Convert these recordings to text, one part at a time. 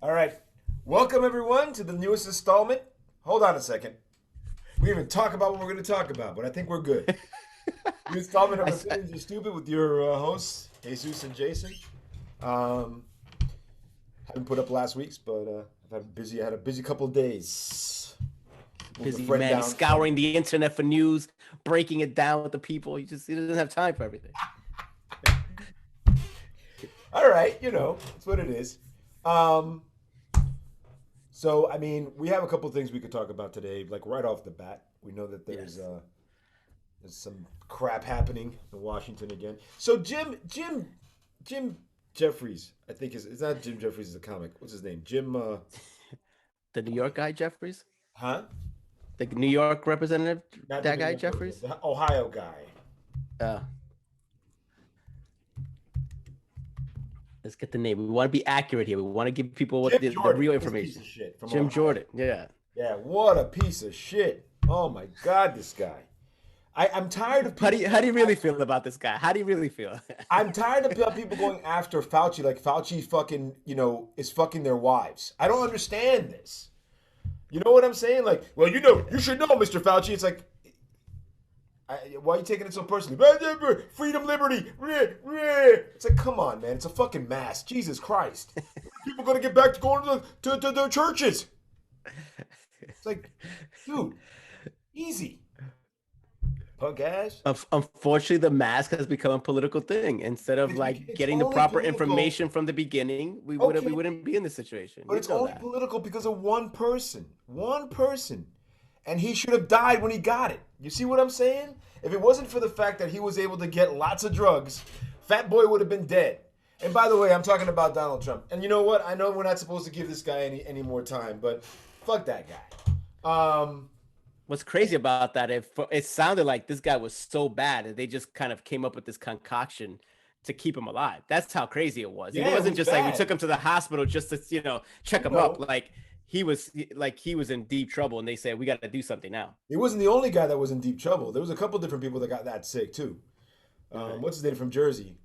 All right. Welcome, everyone, to the newest installment. Hold on a second. We didn't even talk about what we're going to talk about, but I think we're good. New installment of I, s- I- Opinions Are Stupid with your hosts, Jesus and Jason. Um, haven't put up last week's, but I had a busy couple of days. Moved a Busy friend man. He's down from. scouring the internet for news, breaking it down with the people. He doesn't have time for everything. All right, that's what it is. Um, we have a couple of things we could talk about today, like right off the bat. We know that there's Yes. there's some crap happening in Washington again. So Jim Jeffries, I think is not Jim Jeffries is a comic. What's his name? Jim The New York guy, Jeffries? huh? The New York representative, Not the that New guy, York Jeffries? representative, the Ohio guy. Uh, let's get the name. We want to be accurate here. We want to give people what Jim the Jordan, real this piece information. of shit from Jim Ohio. Jordan. Yeah. Yeah, what a piece of shit. Oh my god, this guy. I'm tired of How people do you really feel about this guy? How do you really feel? I'm tired of people going after Fauci like Fauci fucking, is fucking their wives. I don't understand this. You know what I'm saying? Like, well, you should know, Mr. Fauci. It's like, why are you taking it so personally? Freedom, liberty. It's like, come on, man. It's a fucking mask. Jesus Christ. People going to get back to going to their churches. It's like, dude, easy. Punk ass. Unfortunately, the mask has become a political thing. Instead of like It's getting the only proper political. information from the beginning, we Okay, wouldn't be in this situation. but You it's know only that. political because of one person. One person. And he should have died when he got it. You see what I'm saying? If it wasn't for the fact that he was able to get lots of drugs, Fat Boy would have been dead. And by the way, I'm talking about Donald Trump. And you know what? I know we're not supposed to give this guy any more time, but fuck that guy. What's crazy about that? If it sounded like this guy was so bad that they just kind of came up with this concoction to keep him alive. That's how crazy it was. It Yeah, it wasn't was just like we bad. took him to the hospital just to check I him up. know. He was in deep trouble, and they said we got to do something now. He wasn't the only guy that was in deep trouble. There was a couple different people that got that sick too. Okay. What's his name from Jersey?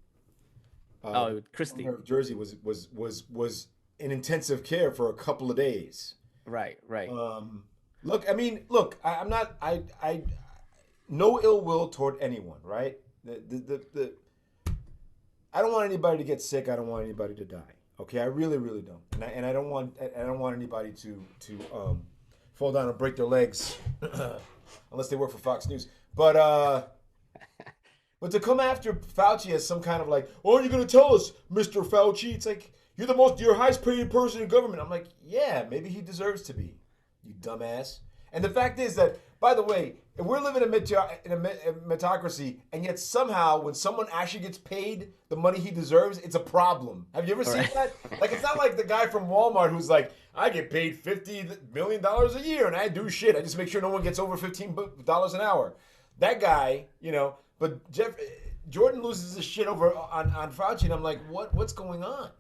Oh, Governor Christie. of Jersey was in intensive care for a couple of days. Right, right. Um, I'm not, no ill will toward anyone, right? I don't want anybody to get sick. I don't want anybody to die. Okay, I really, really don't, and I don't want anybody to fall down and break their legs, unless they work for Fox News. But to come after Fauci as some kind of like, oh, you're gonna tell us, Mr. Fauci? It's like you're highest paid person in government. I'm like, yeah, maybe he deserves to be, you dumbass. And the fact is that, by the way, if we're living in a meritocracy, and yet somehow when someone actually gets paid the money he deserves, it's a problem. Have you ever All seen right. that? Like, it's not like the guy from Walmart who's like, I get paid $50 million a year, and I do shit. I just make sure no one gets over $15 an hour. That guy, But Jordan loses his shit over on Fauci, and I'm like, what's going on?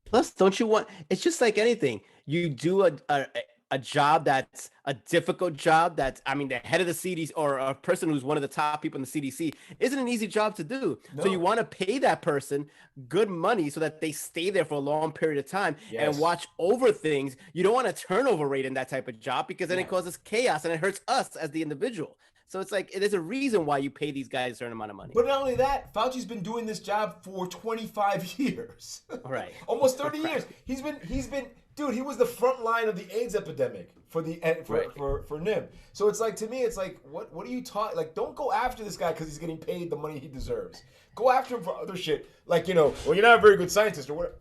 Plus, don't you want? It's just like anything. You do a job that's a difficult job. That's I mean, the head of the CDC or a person who's one of the top people in the CDC isn't an easy job to do. So you No. want to pay that person good money so that they stay there for a long period of time and Yes. watch over things. You don't want a turnover rate in that type of job because then it Yeah. causes chaos and it hurts us as the individual. So it's like there's a reason why you pay these guys a certain amount of money. But not only that, Fauci's been doing this job for 25 years, Right. almost 30 years. Right. He's been, dude. He was the front line of the AIDS epidemic for the Right. for NIM. So it's like, to me, it's like, what are you talking? Like, don't go after this guy because he's getting paid the money he deserves. Go after him for other shit, like, well, you're not a very good scientist or what.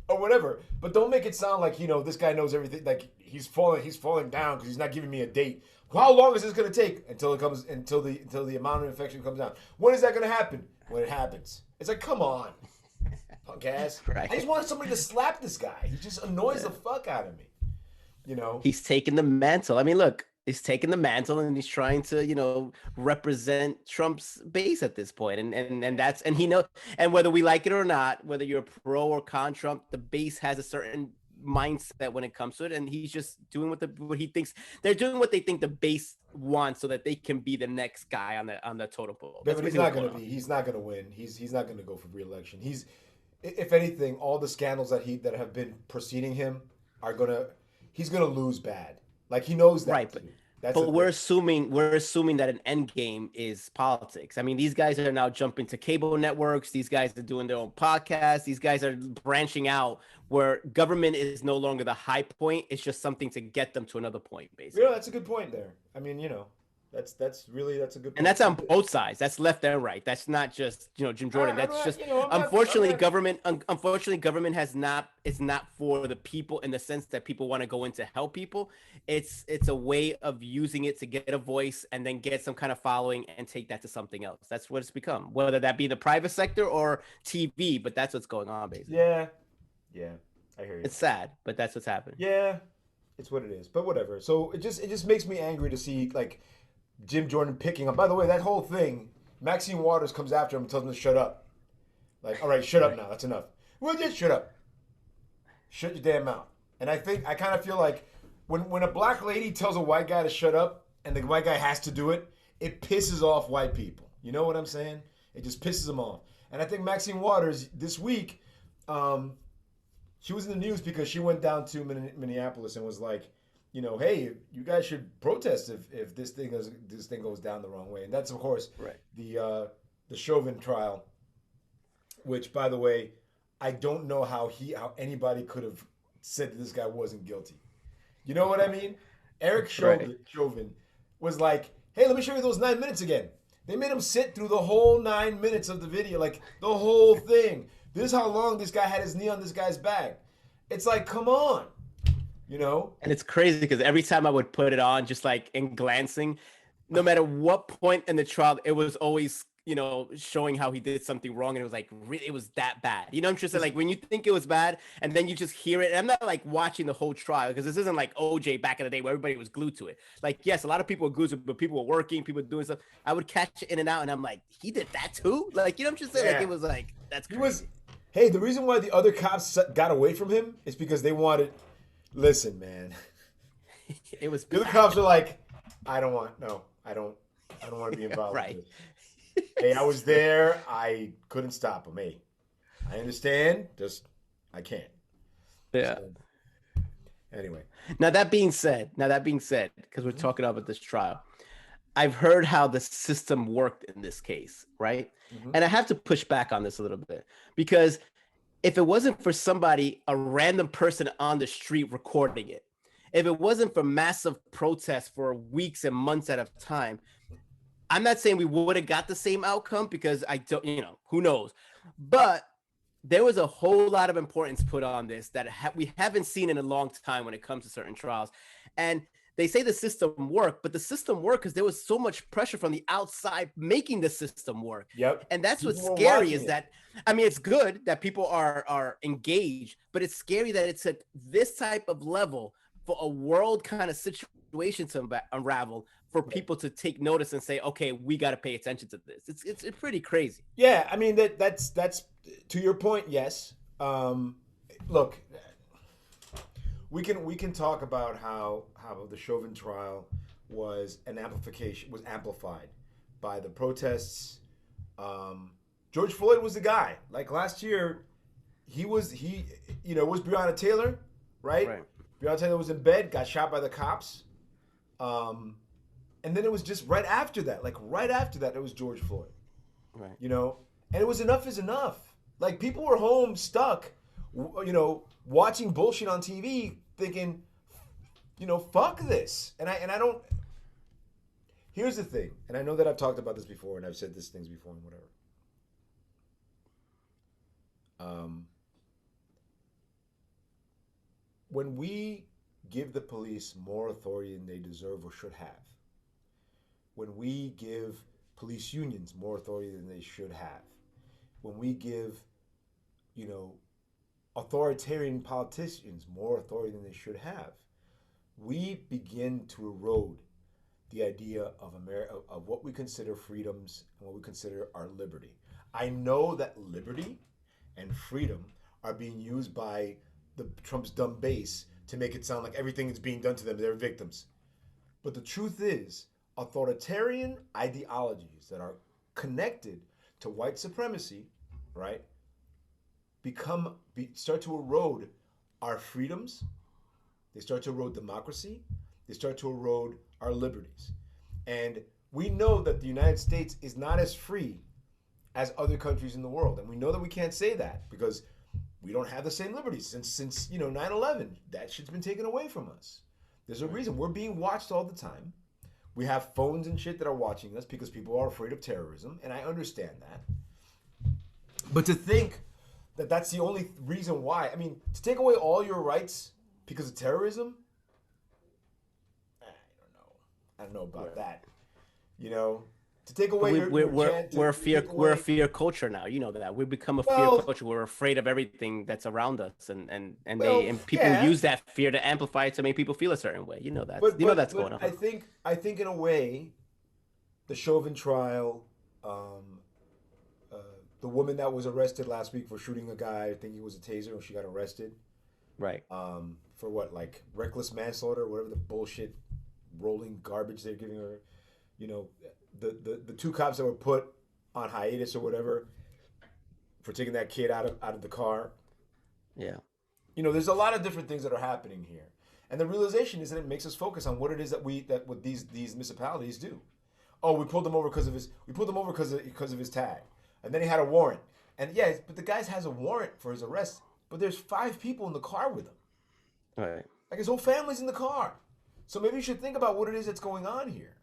Or whatever, but don't make it sound like this guy knows everything. Like he's falling down because he's not giving me a date. How long is this going to take until the amount of infection comes down? When is that going to happen? When it happens. It's like, come on, punk ass. Right. I just wanted somebody to slap this guy. He just annoys the fuck out of me. You know. He's taking the mantle. I mean, look, he's taking the mantle and he's trying to, represent Trump's base at this point. And that's and he know and whether we like it or not, whether you're pro or con Trump, the base has a certain mindset when it comes to it. And he's just doing what he thinks they're doing what they think the base wants so that they can be the next guy on the totem pole. Yeah, That's but he's basically not what's going going to on. be. He's not going to win. He's not going to go for re-election. if anything, all the scandals that have been preceding him are gonna he's gonna lose bad. Like he knows Right, that too. That's the but thing. we're assuming that an end game is politics. I mean, these guys are now jumping to cable networks. These guys are doing their own podcasts. These guys are branching out where government is no longer the high point. It's just something to get them to another point, Yeah, basically. that's a good point there. I mean, that's a good And point. that's on both sides. That's left and right. That's not just Jim Jordan. I'm That's not, just I'm unfortunately not. government. Unfortunately, government has not. It's not for the people in the sense that people want to go in to help people. It's a way of using it to get a voice and then get some kind of following and take that to something else. That's what it's become. Whether that be the private sector or TV, but that's what's going on basically. Yeah, yeah, I hear you. It's sad, but that's what's happening. Yeah, it's what it is. But whatever. So it just makes me angry to see like Jim Jordan picking up. By the way, that whole thing, Maxine Waters comes after him and tells him to shut up. Like, all right, shut up Right. now. That's enough. Well, just shut up. Shut your damn mouth. And I kind of feel like when a black lady tells a white guy to shut up and the white guy has to do it, it pisses off white people. You know what I'm saying? It just pisses them off. And I think Maxine Waters this week, um, she was in the news because she went down to Minneapolis and was like, hey, you guys should protest if this thing goes down the wrong way. And that's of course Right. the Chauvin trial, which by the way, I don't know how anybody could have said that this guy wasn't guilty. You know what I mean? Eric Right. Chauvin was like, hey, let me show you those 9 minutes again. They made him sit through the whole 9 minutes of the video, like the whole thing. This is how long this guy had his knee on this guy's back. It's like, come on, you know? And it's crazy because every time I would put it on, just like in glancing, no matter what point in the trial, it was always, showing how he did something wrong. And it was like, really, it was that bad. You know, I'm just saying, like when you think it was bad and then you just hear it. And I'm not like watching the whole trial because this isn't like OJ back in the day where everybody was glued to it. Like, yes, a lot of people were glued to it, but people were working, people were doing stuff. I would catch it in and out and I'm like, he did that too? Like, I'm just saying, like, Yeah. it was like, that's He crazy. was, hey, the reason why the other cops got away from him is because they wanted, listen, man. It was The other bad. cops are like, I don't want to be involved Right. with this. Hey, I was there. I couldn't stop him. Hey, I understand. Just, I can't. Yeah. So, anyway. Now that being said, because we're talking about this trial, I've heard how the system worked in this case, right? Mhm. And I have to push back on this a little bit because if it wasn't for somebody, a random person on the street recording it, if it wasn't for massive protests for weeks and months at a time, I'm not saying we would have got the same outcome because I don't, who knows? But there was a whole lot of importance put on this that we haven't seen in a long time when it comes to certain trials. And they say the system worked, but the system worked because there was so much pressure from the outside making the system work. Yep. And that's what's People were scary watching is it. that, I mean, it's good that people are engaged, but it's scary that it's at this type of level for a world kind of situation to unravel for people to take notice and say, okay, we got to pay attention to this. It's pretty crazy. Yeah, I mean that's to your point. Yes. Look, we can talk about how the Chauvin trial was amplified by the protests. George Floyd was the guy. Like last year, it was Breonna Taylor, right? Right. Breonna Taylor was in bed, got shot by the cops. Um, and then it was just right after that, it was George Floyd. Right. And it was enough is enough. Like people were home stuck, watching bullshit on TV, thinking, fuck this. And I don't. Here's the thing, and I know that I've talked about this before, and I've said these things before, and whatever. Um, when we give the police more authority than they deserve or should have, when we give police unions more authority than they should have, when we give, authoritarian politicians more authority than they should have, we begin to erode the idea of of what we consider freedoms and what we consider our liberty. I know that liberty and freedom are being used by the Trump's dumb base to make it sound like everything is being done to them, they're victims. But the truth is, authoritarian ideologies that are connected to white supremacy, right, start to erode our freedoms. They start to erode democracy. They start to erode our liberties. And we know that the United States is not as free as other countries in the world. And we know that we can't say that because we don't have the same liberties since 9/11. That shit's been taken away from us. There's a reason we're being watched all the time. We have phones and shit that are watching us because people are afraid of terrorism, and I understand that. But to think that that's the only reason why, I mean, to take away all your rights because of terrorism, I don't know about that. To take away we're a fear culture now. You know that we've become a fear culture. We're afraid of everything that's around us, and people use that fear to amplify it to make people feel a certain way. You know that. That's going on. I think in a way, the Chauvin trial, the woman that was arrested last week for shooting a guy, I think he was a taser, and she got arrested. Right. For what, like reckless manslaughter, whatever the bullshit rolling garbage they're giving her. The two cops that were put on hiatus or whatever for taking that kid out of the car. Yeah. There's a lot of different things that are happening here. And the realization is that it makes us focus on what it is that what these municipalities do. Oh, we pulled him over because of his tag. And then he had a warrant. And yeah, but the guy has a warrant for his arrest, but there's 5 people in the car with him. All right. Like his whole family's in the car. So maybe you should think about what it is that's going on here.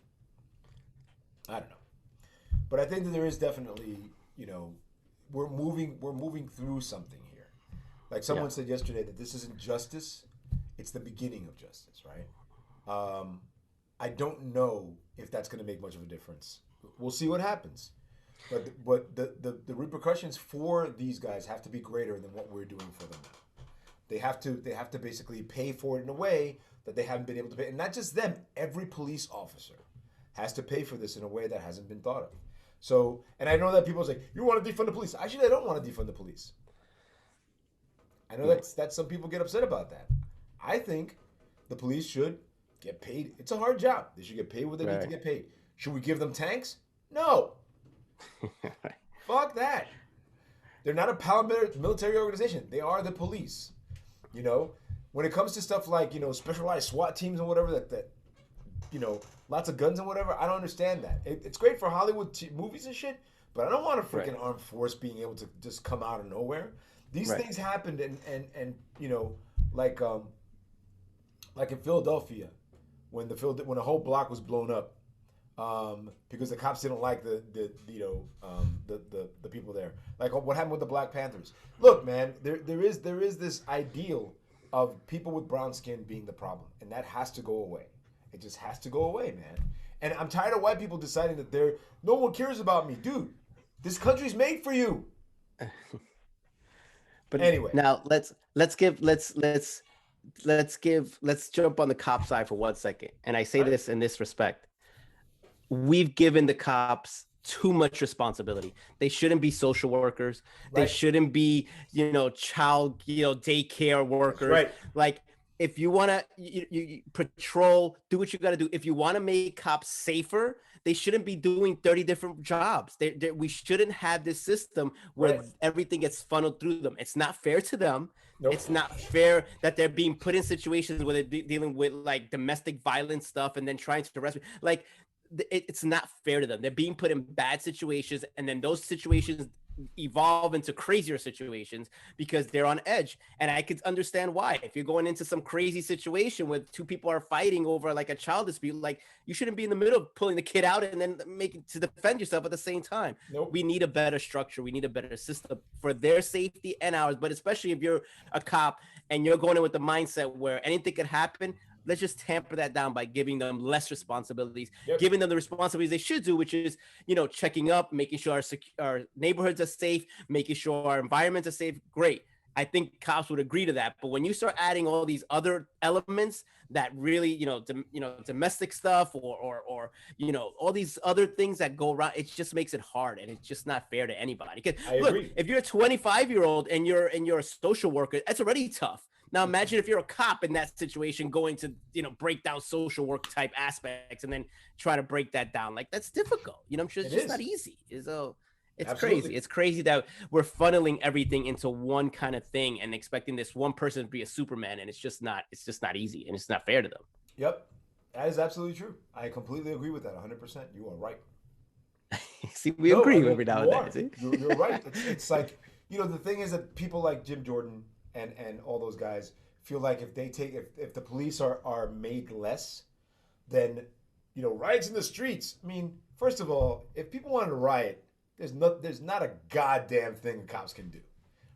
I don't know. But I think that there is definitely, we're moving through something here. Like someone said yesterday that this isn't justice, it's the beginning of justice, right? I don't know if that's going to make much of a difference. We'll see what happens. But the repercussions for these guys have to be greater than what we're doing for them now. They have to basically pay for it in a way that they haven't been able to pay. And not just them, every police officer has to pay for this in a way that hasn't been thought of. So, and I know that people say, you want to defund the police. Actually, I don't want to defund the police. I know that some people get upset about that. I think the police should get paid. It's a hard job. They should get paid what they need to get paid. Should we give them tanks? No. Fuck that. They're not a paramilitary organization. They are the police. When it comes to stuff like, specialized SWAT teams and whatever that lots of guns and whatever, I don't understand that. It's great for Hollywood movies and shit, but I don't want a freaking armed force being able to just come out of nowhere. These things happened and like in Philadelphia when a whole block was blown up because the cops didn't like the people there. Like what happened with the Black Panthers. Look, man, there is this ideal of people with brown skin being the problem, and that has to go away. It just has to go away, man. And I'm tired of white people deciding that no one cares about me. Dude, this country's made for you. But anyway, now let's jump on the cop side for 1 second. And I say this in this respect. We've given the cops too much responsibility. They shouldn't be social workers. They shouldn't be, child, daycare workers. Right. Like, if you want to you patrol, do what you got to do. If you want to make cops safer, they shouldn't be doing 30 different jobs. We shouldn't have this system where everything gets funneled through them. It's not fair to them. Nope. It's not fair that they're being put in situations where they're dealing with like domestic violence stuff and then trying to arrest me. Like, it's not fair to them. They're being put in bad situations, and then those situations evolve into crazier situations because they're on edge. And I could understand why. If you're going into some crazy situation where 2 people are fighting over like a child dispute, like you shouldn't be in the middle of pulling the kid out and then making to defend yourself at the same time. Nope. We need a better structure. We need a better system for their safety and ours. But especially if you're a cop and you're going in with the mindset where anything could happen, let's just tamper that down by giving them less responsibilities, giving them the responsibilities they should do, which is, checking up, making sure our neighborhoods are safe, making sure our environments are safe. Great. I think cops would agree to that. But when you start adding all these other elements that really, domestic stuff or all these other things that go around, it just makes it hard, and it's just not fair to anybody. Because look, if you're a 25-year-old and you're a social worker, that's already tough. Now imagine if you're a cop in that situation going to, break down social work type aspects and then try to break that down. Like, that's difficult. I'm sure it's just not easy. So It's crazy. Absolutely. It's crazy that we're funneling everything into one kind of thing and expecting this one person to be a Superman, and it's just not. It's just not easy, and it's not fair to them. Yep. That is absolutely true. I completely agree with that 100%. You are right. See, we No, I agree mean, every now you and then. are. See? You're right. It's like, the thing is that people like Jim Jordan and all those guys feel like if the police are made less, then, riots in the streets. I mean, first of all, if people wanted to riot, there's not a goddamn thing the cops can do.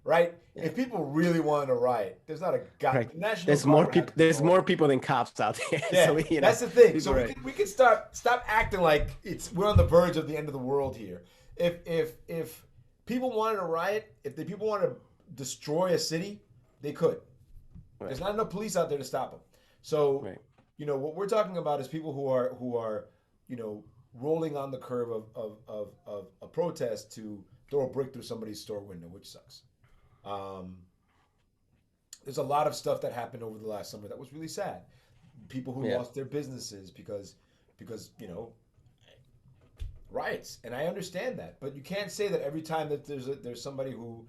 Right? Yeah. If people really wanted to riot, there's not a Right. the National There's more Guard has people. There's control. more people than cops out there. Yeah, So that's the thing. So people are- we can stop acting like we're on the verge of the end of the world here. If people wanted to riot, if the people wanted to destroy a city, they could. Right. There's not enough police out there to stop them. So, Right. what we're talking about is people who are rolling on the curve of a protest to throw a brick through somebody's store window, which sucks. There's a lot of stuff that happened over the last summer that was really sad. People who Yeah. lost their businesses because riots, and I understand that, but you can't say that every time that there's somebody who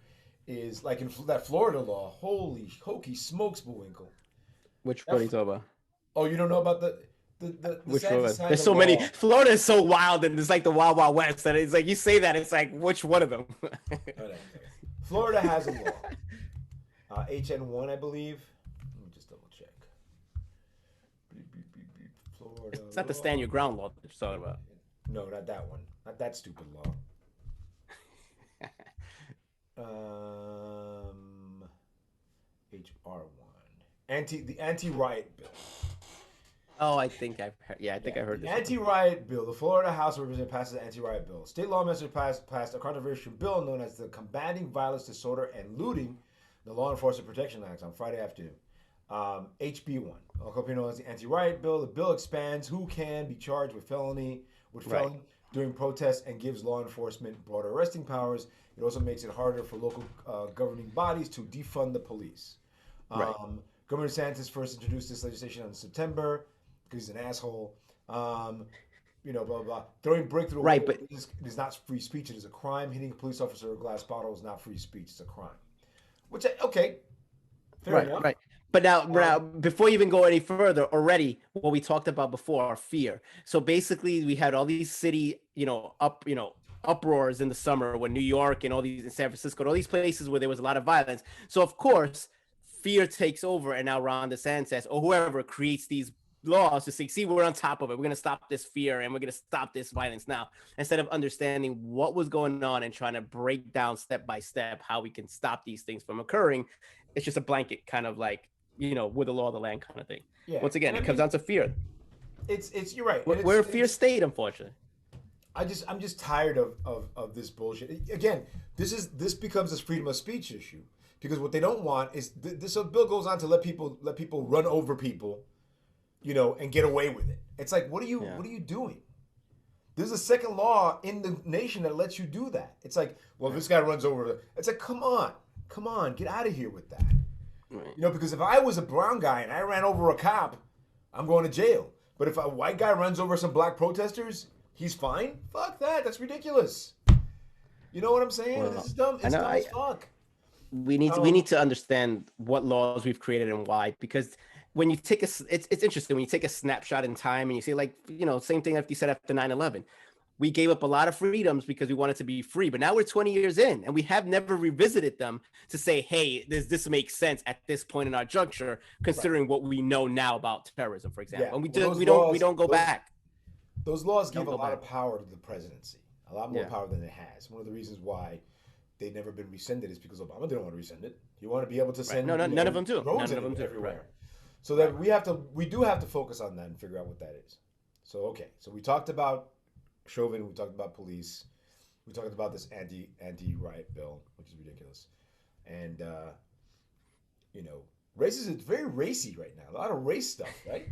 is like in that Florida law. Holy hokey smokes, Bullwinkle. Which one are you talking about? Oh, you don't know about the Which DeSantis one? signed There's a so many. law. Florida is so wild, and it's like the Wild Wild West. And it's like you say that, it's like which one of them? Florida has a law. HN1, I believe. Let me just double check. Florida. It's not the law. stand your ground law that you're talking about. No, not that one. Not that stupid law. HR1. The anti-riot bill. Oh, I think I've heard. Yeah, I think I heard The this. one. anti-riot bill. The Florida House of Representatives passes the anti-riot bill. State lawmakers passed a controversial bill known as the Combating Violence, Disorder, and Looting, the Law Enforcement Protection Act on Friday afternoon. HB1, also known as the anti-riot bill. The bill expands who can be charged with felony during protests and gives law enforcement broader arresting powers. It also makes it harder for local governing bodies to defund the police. Right. Governor DeSantis first introduced this legislation in September because he's an asshole. Blah, blah, blah. Throwing brick through a Right, window is not free speech. It is a crime. Hitting a police officer with a glass bottle is not free speech. It's a crime. Okay, fair enough. Right. But now, before you even go any further, already what we talked about before, fear. So basically, we had all these city, uproars in the summer when New York and all these in San Francisco, all these places where there was a lot of violence. So of course, fear takes over, and now Ron DeSantis or whoever creates these laws to say, see, we're on top of it. We're going to stop this fear and we're going to stop this violence now, instead of understanding what was going on and trying to break down step by step how we can stop these things from occurring. It's just a blanket kind of like, with the law of the land kind of thing. Yeah. Once again, And it comes down to fear. It's you're right. We're a fear state, unfortunately. I'm just tired of this bullshit. Again, this becomes this freedom of speech issue because what they don't want is this bill goes on to let people run over people, and get away with it. It's like what are you doing? There's a second law in the nation that lets you do that. It's like, well, this guy runs over. It's like, come on, get out of here with that. Right. Because if I was a brown guy and I ran over a cop, I'm going to jail. But if a white guy runs over some black protesters, he's fine? Fuck that. That's ridiculous. You know what I'm saying? Well, This is dumb. It's dumb as fuck. We need to understand what laws we've created and why, because when you take it's interesting when you take a snapshot in time and you say same thing after you said after 9/11. We gave up a lot of freedoms because we wanted to be free, but now we're 20 years in and we have never revisited them to say, hey, does this make sense at this point in our juncture, considering what we know now about terrorism, for example. Yeah. And we don't go back. Those laws give Don't a go lot back. of power to the presidency, a lot more Yeah. power than it has. One of the reasons why they've never been rescinded is because Obama didn't want to rescind it. You want to be able to send No, none of them do. drones None of them do. everywhere. Right. So that we do have to focus on that and figure out what that is. So we talked about Chauvin, we talked about police, we talked about this anti-riot bill, which is ridiculous, and race is very racy right now. A lot of race stuff, right?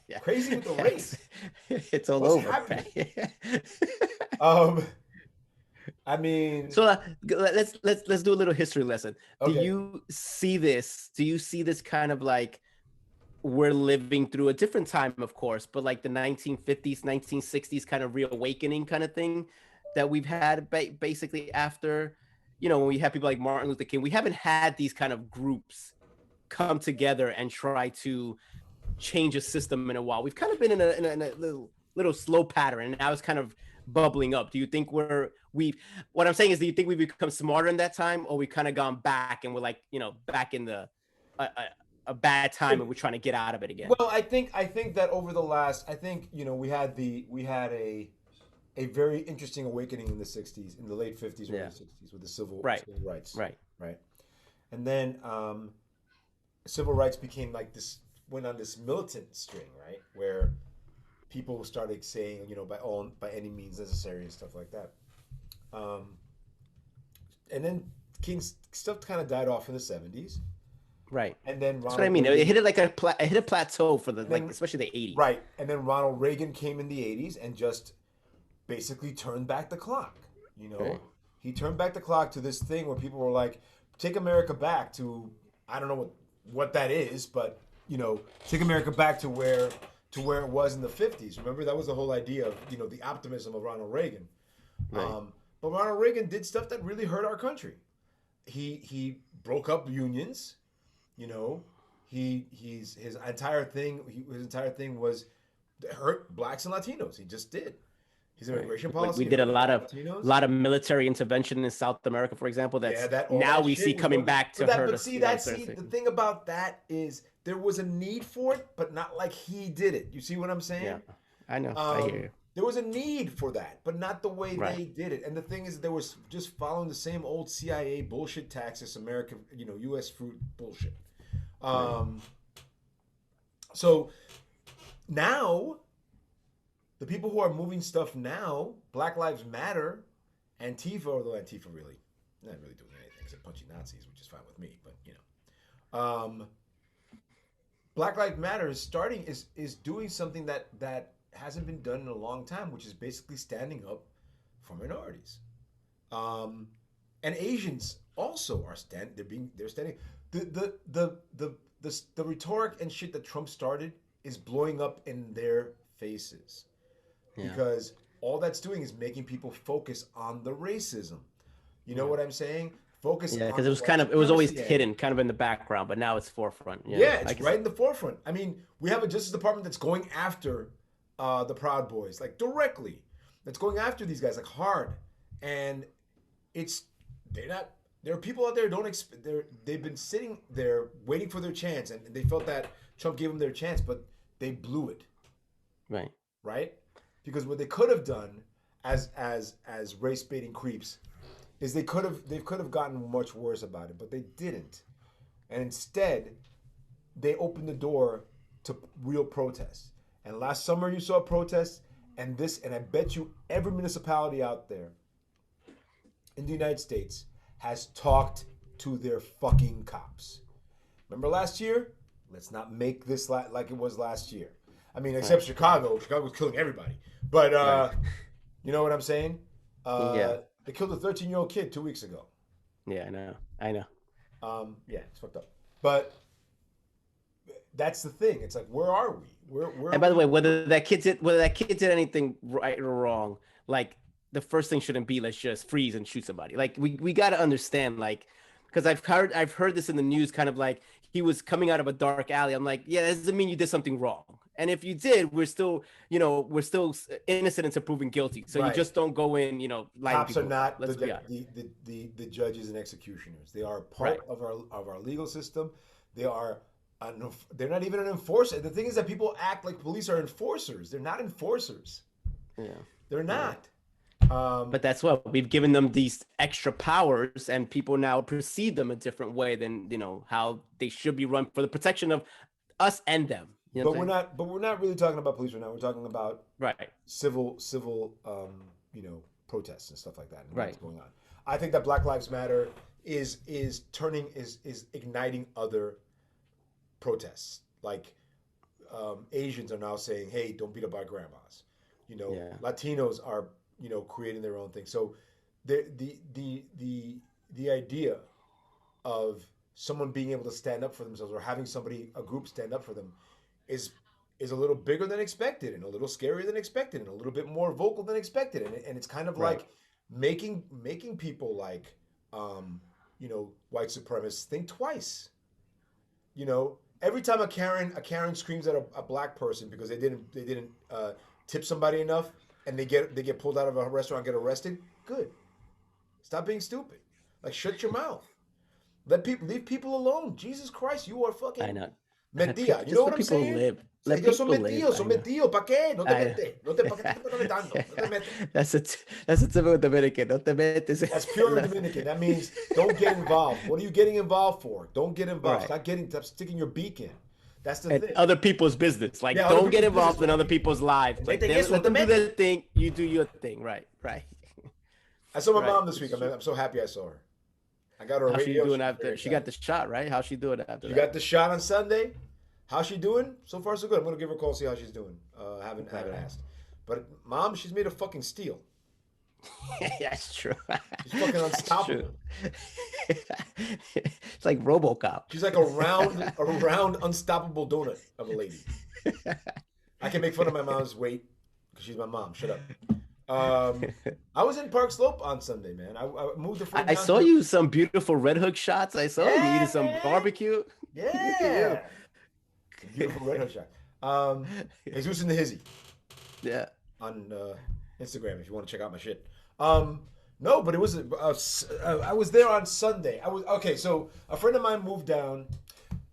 Yeah. Crazy with the race. It's all What's over. happening? I mean, So let's do a little history lesson. Okay. Do you see this? Do you see this kind of like we're living through a different time, of course, but like the 1950s, 1960s kind of reawakening kind of thing? that we've had basically after, when we have people like Martin Luther King. We haven't had these kind of groups come together and try to change a system in a while. We've kind of been in a little slow pattern, and now it's kind of bubbling up. Do you think what I'm saying is, do you think we've become smarter in that time, or we kind of gone back and we're like, back in the a bad time and we're trying to get out of it again? Well, I think that over the last, I think we had a very interesting awakening in the '60s, in the late '50s, early Yeah. '60s, with the civil Right. civil rights, Right. right? And then civil rights became like this, went on this militant string, right, where people started saying, by any means necessary and stuff like that. Um, and then King's stuff kind of died off in the '70s, Right. and then That's what I Ronald mean. It Reagan, hit it like it hit a plateau for the and like, then especially the '80s. right, and then Ronald Reagan came in the '80s and just basically turned back the clock. You know, Right. he turned back the clock to this thing where people were like, "Take America back to, I don't know what that is, but take America back to where it was in the '50s." Remember, that was the whole idea of the optimism of Ronald Reagan. Right. But Ronald Reagan did stuff that really hurt our country. He broke up unions. You know, his entire thing was hurt blacks and Latinos. He just did. His Right. immigration We policy did a hurt lot black of Latinos. lot of military intervention in South America, for example. Yeah, That's that all now that we see shit was coming going. back But to hurt but us. see Certain the things. thing about that is there was a need for it, but not like he did it. You see what I'm Yeah, saying? I know. I hear Um, you. there was a need for that, but not the way Right. they did it. And the thing is, they was just following the same old CIA bullshit taxes, American, U.S. fruit bullshit. Right. Um, so now, the people who are moving stuff now, Black Lives Matter, Antifa, although Antifa really not really doing anything except punching Nazis, which is fine with me, but Black Lives Matter is doing something that hasn't been done in a long time, which is basically standing up for minorities. Um, and Asians also are they're standing. The rhetoric and shit that Trump started is blowing up in their faces, Yeah. because all that's doing is making people focus on the racism. You know Yeah. what I'm saying? Focus Yeah, on because the white it was always supremacy hidden, angle. kind of in the background, but now it's forefront. Yeah, Yeah, I it's can right see. in the forefront. I mean, we have a Justice Department that's going after the Proud Boys, like directly. That's going after these guys like hard, and it's they're not. There are people out there who don't. They've been sitting there waiting for their chance, and they felt that Trump gave them their chance, but they blew it, Right. right? Because what they could have done as race baiting creeps is they could have gotten much worse about it, but they didn't, and instead they opened the door to real protests. And last summer you saw protests, and I bet you every municipality out there in the United States has talked to their fucking cops. Remember last year? Let's not make this like it was last year. I mean, except Right. Chicago. Chicago was killing everybody. But Right. you know what I'm saying? Yeah. They killed a 13-year-old kid 2 weeks ago. Yeah. I know. I know. Yeah, it's fucked up. But that's the thing. It's like, where are we? Where are And by the we? way, whether that kid did anything right or wrong, like the first thing shouldn't be let's just freeze and shoot somebody. Like we got to understand, like, because I've heard this in the news, kind of like he was coming out of a dark alley. I'm like, yeah, that doesn't mean you did something wrong. And if you did, we're still innocent until proven guilty. So you Right. just don't go in, lighting Cops are people up. not Let's be honest. the judges and executioners. They are Right. part of our legal system. They are they're not even an enforcer. The thing is that people act like police are enforcers. They're not enforcers. Yeah. They're not. But that's what we've given them, these extra powers, and people now perceive them a different way than how they should be run for the protection of us and them. You know But what I'm we're saying? not. But we're not really talking about police right now. We're talking about Right. civil protests and stuff like that, and what's Right. going on. I think that Black Lives Matter is igniting other protests. Like Asians are now saying, "Hey, don't beat up our grandmas." Yeah. Latinos are creating their own thing. So the idea of someone being able to stand up for themselves, or having a group stand up for them, is a little bigger than expected, and a little scarier than expected, and a little bit more vocal than expected, and it's kind of Right. like making people like white supremacists think twice. Every time a Karen screams at a black person because they didn't tip somebody enough, and they get pulled out of a restaurant and get arrested. Good. Stop being stupid. Like, shut your mouth. Leave people alone. Jesus Christ, you are I fucking know. metía. You Just know let what I'm people saying? live. Let Ellos son people live. metidos, son I know. metidos. ¿Para qué? No te I know. metes. ¿Para qué te estás metando? No te metes. That's a typical Dominican. No te metes. That's pure Dominican. That means don't get involved. What are you getting involved for? Don't get involved. Right. Stop sticking your beak in. That's the And thing. other people's business. Like, Yeah, other don't get people's involved business. in other people's lives. Like, Mete eso, let no them te do their metas. thing. You do your thing. Right. I saw my Right. mom this week. I'm so happy I saw her. I got her a How's she radio. doing She's after? very She got excited. the shot, right? How's she doing after She that? got the shot on Sunday. How's she doing? So far, so good. I'm gonna give her a call, see how she's doing. Haven't Right. asked. But mom, she's made of fucking steel. That's true. She's fucking That's unstoppable. true. It's like RoboCop. She's like a round, unstoppable donut of a lady. I can make fun of my mom's weight because she's my mom. Shut up. I was in Park Slope on Sunday, man. I moved a friend I down saw to- you some beautiful Red Hook shots. I saw you Yeah, eating some man. barbecue. Yeah. Beautiful red hook shot. Jesus in the Hizzy Yeah. on Instagram if you want to check out my shit. No, but it was I was there on Sunday. So a friend of mine moved down.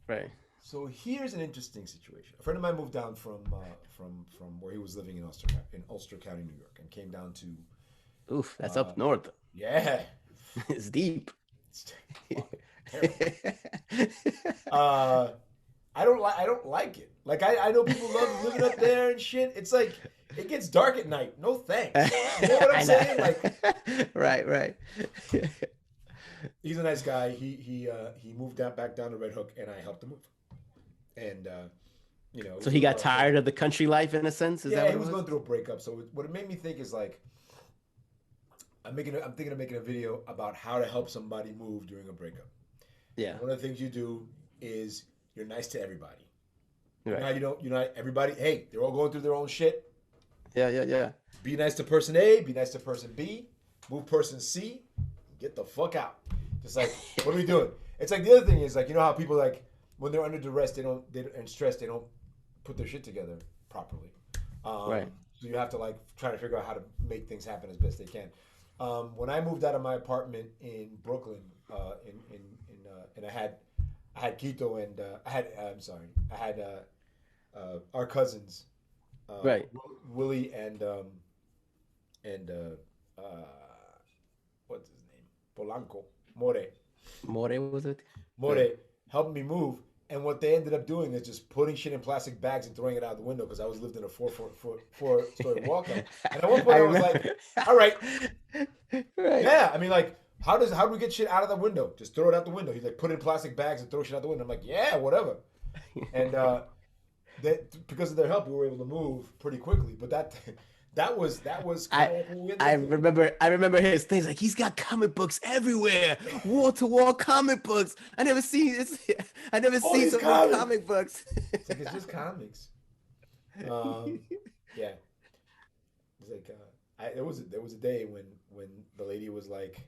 Right. So here's an interesting situation. A friend of mine moved down from where he was living in Ulster County, New York, and came down to Oof, that's up north. yeah. It's deep. It's terrible. I don't like it. Like I know people love living up there and shit. It's like it gets dark at night. No thanks. You know what I'm saying? Like right. he's a nice guy. He moved back down to Red Hook, and I helped him move. And So he got tired of the country life in a sense. Is Yeah, that what he it was was? going through a breakup. So what it made me think is like I'm thinking of making a video about how to help somebody move during a breakup. Yeah. One of the things you do is you're nice to everybody. Right. Now you're not everybody. Hey, they're all going through their own shit. Yeah. Be nice to person A. Be nice to person B. Move person C. Get the fuck out. Just like, what are we doing? It's like the other thing is like, you know how people like when they're under duress, and stressed, they don't put their shit together properly. Right. So you have to like try to figure out how to make things happen as best they can. When I moved out of my apartment in Brooklyn, and I had Quito and I had our cousins, Right. Willie and what's his name, Polanco, More was it? More helped me move. And what they ended up doing is just putting shit in plastic bags and throwing it out the window because I was lived in a four-story walkout. And at one point I was like, all right, Right. yeah. I mean, like, how do we get shit out of the window? Just throw it out the window. He's like, put it in plastic bags and throw shit out the window. I'm like, yeah, whatever. And because of their help, we were able to move pretty quickly. But that was kind of what we I did. remember his things like he's got comic books everywhere, wall to wall comic books. I never seen All so these many comics. comic books. It's like it's just comics. Yeah. It's like there was a day when the lady was like,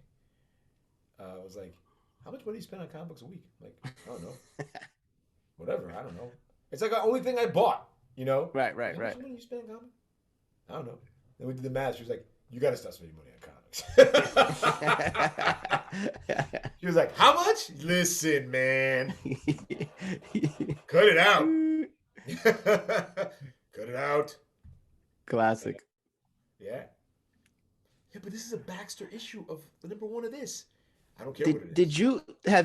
how much money do you spend on comic books a week? I'm like, I don't know. Whatever, I don't know. It's like the only thing I bought, you know? Right. How much money you spend on comics? I don't know. Then we did the math. She was like, you got to stop spending money on comics. She was like, how much? Listen, man. Cut it out. Cut it out. Classic. Yeah. Yeah, but this is a Baxter issue of the number one of this. I don't care what it is. Did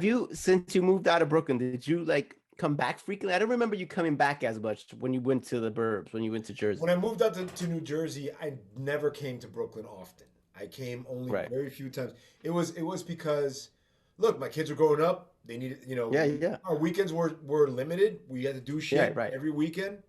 you since you moved out of Brooklyn, did you like come back frequently? I don't remember you coming back as much when you went to the burbs, when you went to Jersey. When I moved out to New Jersey, I never came to Brooklyn often. I came only Right. very few times. It was because, look, my kids were growing up. They needed, Yeah. Our weekends were limited. We had to do shit Yeah, right. every weekend.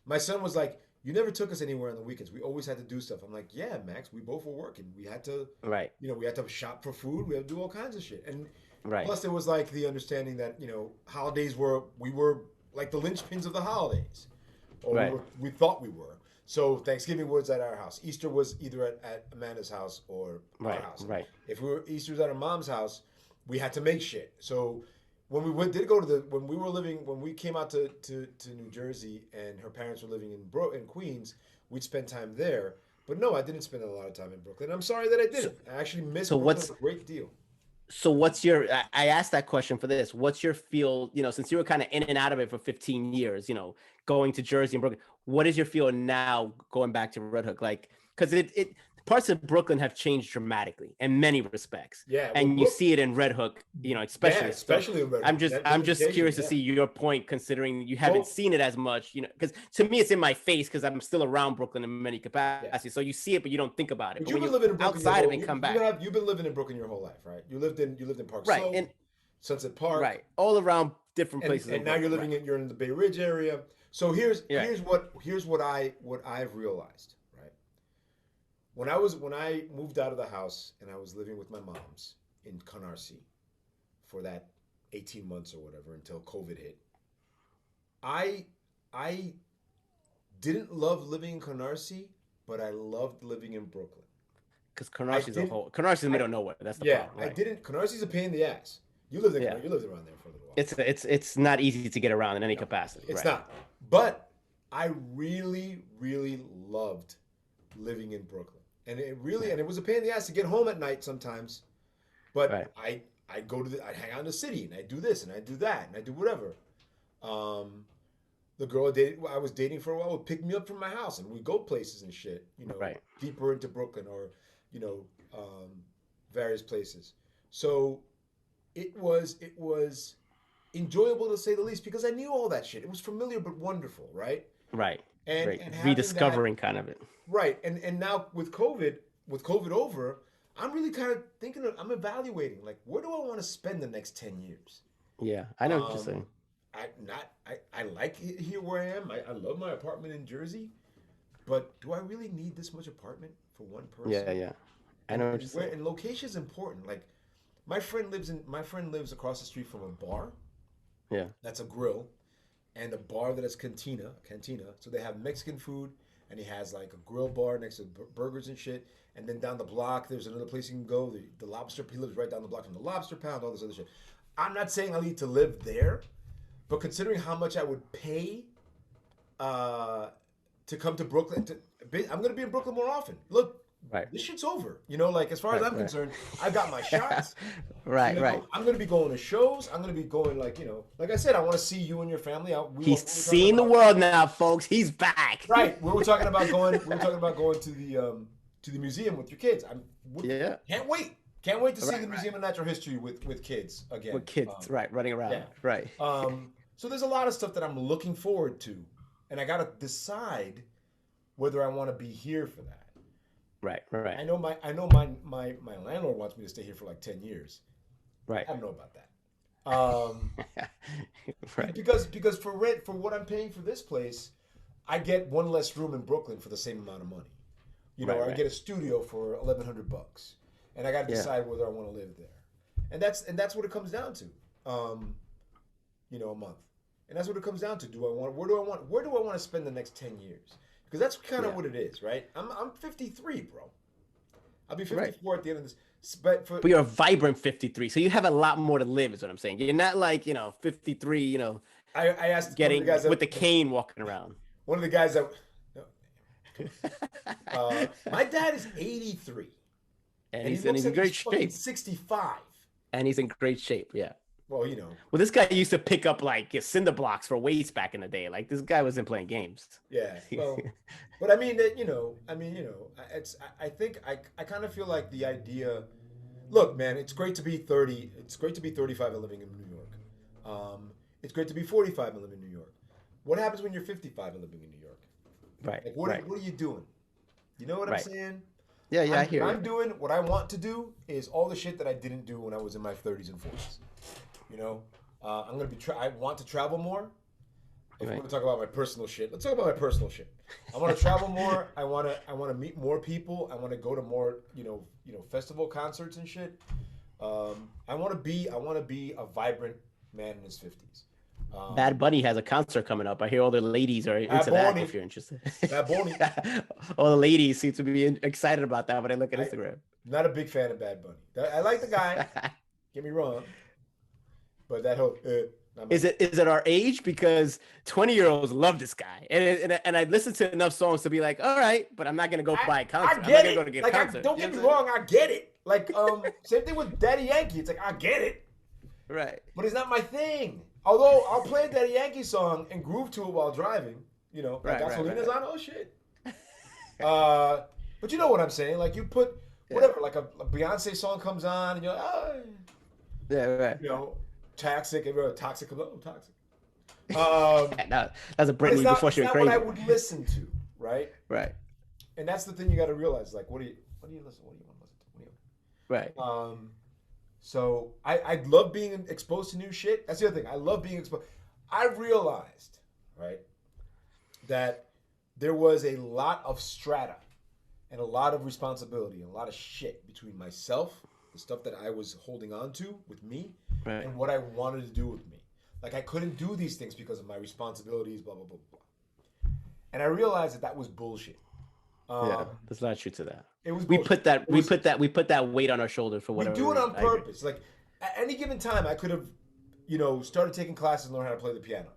My son was like, you never took us anywhere on the weekends. We always had to do stuff. I'm like, yeah, Max, we both were working. We had to, Right. we had to shop for food. We had to do all kinds of shit. And Right. plus, there was like the understanding that holidays we were like the linchpins of the holidays, or Right. we thought we were. So Thanksgiving was at our house. Easter was either at Amanda's house or our Right, house. right. If we were Easter was at our mom's house, we had to make shit. So when we went, did go to the when we were living when we came out to New Jersey and her parents were living in Queens, we'd spend time there. But no, I didn't spend a lot of time in Brooklyn. I'm sorry that I So, didn't. I actually miss so Brooklyn what's a great deal. so what's your I asked that question for this. What's your feel, since you were kind of in and out of it for 15 years, going to Jersey and Brooklyn, what is your feel now going back to Red Hook? Like, because it parts of Brooklyn have changed dramatically in many respects. Yeah, well, And you see it in Red Hook, yeah, especially. So especially in Red I'm Hook. just That I'm just gentrification, curious to yeah. see your point, considering you haven't Well, seen it as much, because to me it's in my face because I'm still around Brooklyn in many yeah. capacities. So you see it, but you don't think about it. But But you've when been you're living in Brooklyn your outside of whole it, you come you back. have you've been living in Brooklyn your whole life, right? You lived in Park Right. Slope, And Sunset Park, right. All around different and places in and now you're Brooklyn. living Right. you're in the Bay Ridge area. So here's Yeah. here's what I've realized, right? When I moved out of the house and I was living with my mom's in Canarsie for that 18 months or whatever until COVID hit. I I didn't love living in Canarsie, but I loved living in Brooklyn. Because I Canarsie is a did whole Canarsie is in the I middle of nowhere. That's the Yeah, problem. I Right. didn't. Canarsi's a pain in the ass. Yeah. You lived around there for a little while. It's not easy to get around in any No, capacity. it's Right. not. But I really, really loved living in Brooklyn, and it was a pain in the ass to get home at night sometimes. But Right. I hang out in the city and I do this and I do that and I do whatever. Um, the girl I was dating for a while would pick me up from my house and we'd go places and shit, Right. deeper into Brooklyn or, you know, um, various places. So it was enjoyable to say the least because I knew all that shit. It was familiar but wonderful, right? Right. And Right. and having that Rediscovering kind of it. right, and now with COVID over, I'm really kind of I'm evaluating like where do I want to spend the next 10 years? Yeah. I know what you're Um, saying. I like it here where I am. I love my apartment in Jersey, but do I really need this much apartment for one Yeah. person? Yeah. I know what you're saying. And location is important. Like my friend lives across the street from a bar Yeah. that's a grill and a bar that is cantina. So they have Mexican food and he has like a grill bar next to burgers and shit. And then down the block there's another place you can go. The lobster he lives right down the block from the Lobster Pound, all this other shit. I'm not saying I need to live there, but considering how much I would pay uh, to come to Brooklyn, I'm going to be in Brooklyn more often. Look, Right. this shit's over. Like as far as Right. I'm Right. concerned, I got my shots. Right. Right. I'm going to be going to shows. I'm going to be going like I said, I want to see you and your family out. He's We were talking seen the about, world now, folks. He's back. right. We were talking about going. We were talking about going to the museum with your kids. Yeah. Can't wait. Can't wait to see Right, the right. Museum of Natural History with kids again. With kids, right, running around. yeah. Right. So there's a lot of stuff that I'm looking forward to, and I got to decide whether I want to be here for that. Right. I Right. know my landlord wants me to stay here for like 10 years. Right. I don't know about that. Um, Right. because for rent for what I'm paying for this place, I get one less room in Brooklyn for the same amount of money. Right, Or I right. get a studio for $1,100, and I got to Yeah. decide whether I want to live there, and that's what it comes down to. A month, and that's what it comes down to. Where do I want to spend the next 10 years? Because that's kind of Yeah. what it is, right? I'm 53, bro. I'll be Right. 54 at the end of this. But But you're a vibrant 53, so you have a lot more to live, is what I'm saying. You're not like 53, I asked getting one of the guys with the cane walking around. one of the guys that my dad is 83 And and he he's looks in like great he's fucking shape. 65. And he's in great shape. Yeah. Well, Well, this guy used to pick up like cinder blocks for weights back in the day. Like this guy wasn't playing games. yeah. Well, but I mean that it's I think I kind of feel like the idea. Look, man, it's great to be 30. It's great to be 35 and living in New York. It's great to be 45 and living in New York. What happens when you're 55 and living in New York? Right. Like, what Right. are you doing? You know what I'm Right. saying? Yeah. Yeah. I hear What you. I'm doing, what I want to do, is all the shit that I didn't do when I was in my 30s and 40s. I'm gonna be. I want to travel more. If we're Right. gonna talk about my personal shit, let's talk about my personal shit. I want to travel more. I want to meet more people. I want to go to more, festival concerts and shit. I want to be a vibrant man in his 50s. Bad Bunny has a concert coming up. I hear all the ladies are Bad into that. Bunny, If you're interested, Bad Bunny. all the ladies seem to be excited about that when I look at I Instagram. not a big fan of Bad Bunny. I like the guy. Get me wrong, but that whole not my Is it our age? Because 20-year-olds love this guy, and I listen to enough songs to be like, all right, but I'm not gonna go buy a I concert. I'm not get gonna go it. to get a Like, concert. don't You get know me what I'm wrong, I get it. Like, same thing with Daddy Yankee. It's like I get it, saying? Right. but it's not my thing. Although I'll play a Daddy Yankee song and groove to it while driving. You know, like Right, right, Gasolina's right. on. Oh shit. But you know what I'm saying? Like you put Yeah. whatever, like a Beyonce song comes on, and you're like, oh, Yeah. Right. you know, toxic, toxic, oh, toxic. No, that's a But Britney before it's she went not what I crazy. would listen to, right? Right. And that's the thing you got to realize. Like, what do you listen? What do you want to listen to? What do Right. you, so I love being exposed to new shit. That's the other thing. I love being exposed. I realized, right, that there was a lot of strata and a lot of responsibility and a lot of shit between myself, the stuff that I was holding on to with me, Right. and what I wanted to do with me. Like I couldn't do these things because of my responsibilities, blah blah blah blah. And I realized that that was bullshit. Yeah. There's not truth to that. It was We bullshit. put that It was- we put that weight on our shoulders for we whatever. do it on reason. I agree. purpose. Like at any given time, I could have, started taking classes and learn how to play the piano.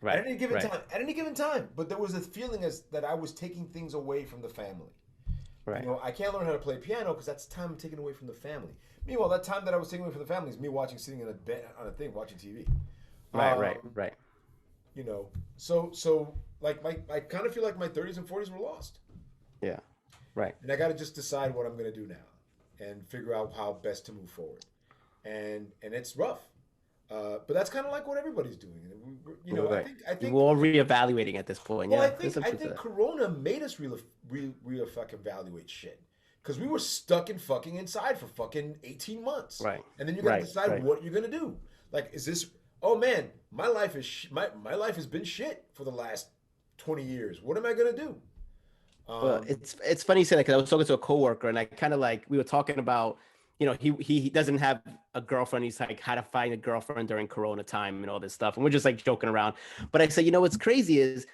Right. At any given right. time, at any given time. But there was a feeling as that I was taking things away from the family. Right. I can't learn how to play piano because that's time taken away from the family. Meanwhile, that time that I was taking away from the family is me sitting in a bed on a thing, watching TV. Right. So like I kind of feel like my 30s and 40s were lost, Yeah. Right. and I got to just decide what I'm gonna do now, and figure out how best to move forward, and it's rough, but that's kind of like what everybody's doing, and Right. I think We're all reevaluating at this point. well, Yeah. I think There's some I truth to think that. Corona made us real fucking evaluate shit. Because we were stuck in fucking inside for fucking 18 months. Right. And then you gotta Right, decide right. what you're gonna do. Like, is this, oh man, my life my life has been shit for the last 20 years. What am I gonna do? Well, it's funny you say that because I was talking to a coworker and I kind of like we were talking about, he doesn't have a girlfriend. He's like how to find a girlfriend during Corona time and all this stuff, and we're just like joking around. But I said, what's crazy is,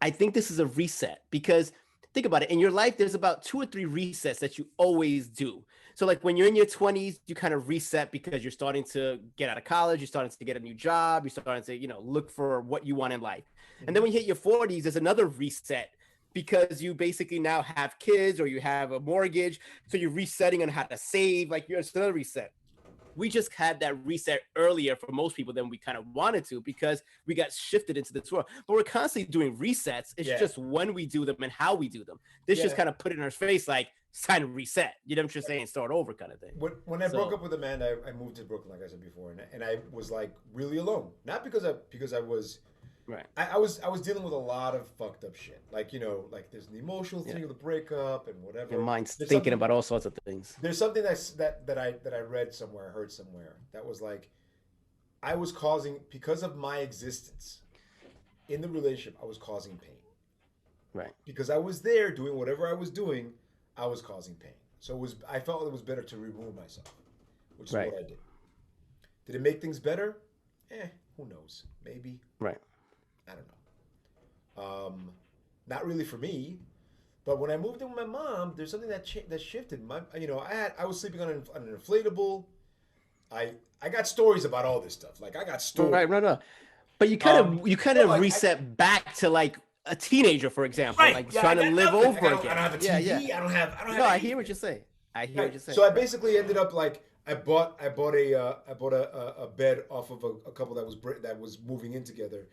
I think this is a reset because think about it. In your life, there's about 2 or 3 resets that you always do. So like when you're in your 20s, you kind of reset because you're starting to get out of college, you're starting to get a new job, you're starting to, look for what you want in life. And then when you hit your 40s, there's another reset because you basically now have kids or you have a mortgage. So you're resetting on how to save, like it's another reset. We just had that reset earlier for most people than we kind of wanted to because we got shifted into this world. But we're constantly doing resets. It's just when we do them and how we do them. This just kind of put it in our face like it's time to reset. You know what I'm saying? Start over kind of thing. When I broke up with Amanda, I moved to Brooklyn, like I said before, and I was like really alone. Not because I was right. I was dealing with a lot of fucked up shit. Like, like there's the emotional thing of the breakup and whatever. Your mind's There's thinking something- about all sorts of things. There's something that I read somewhere, heard somewhere, that was like I was causing, because of my existence in the relationship, I was causing pain. Right. Because I was there doing whatever I was doing, I was causing pain. So I felt it was better to remove myself, which is Right. what I did. Did it make things better? Who knows? Maybe. Right. I don't know. Not really for me. But when I moved in with my mom, there's something that shifted. I was sleeping on an inflatable. I got stories about all this stuff. Like I got stories. Right. No. But you kind of like, reset back to like a teenager, for example, Right. like Yeah, trying I to got live nothing. over I don't again. have a TV. I don't have. No, I anything. hear what you're saying. I hear Right. what you're saying. So I basically ended up like I bought a bed off of a couple that was moving in together,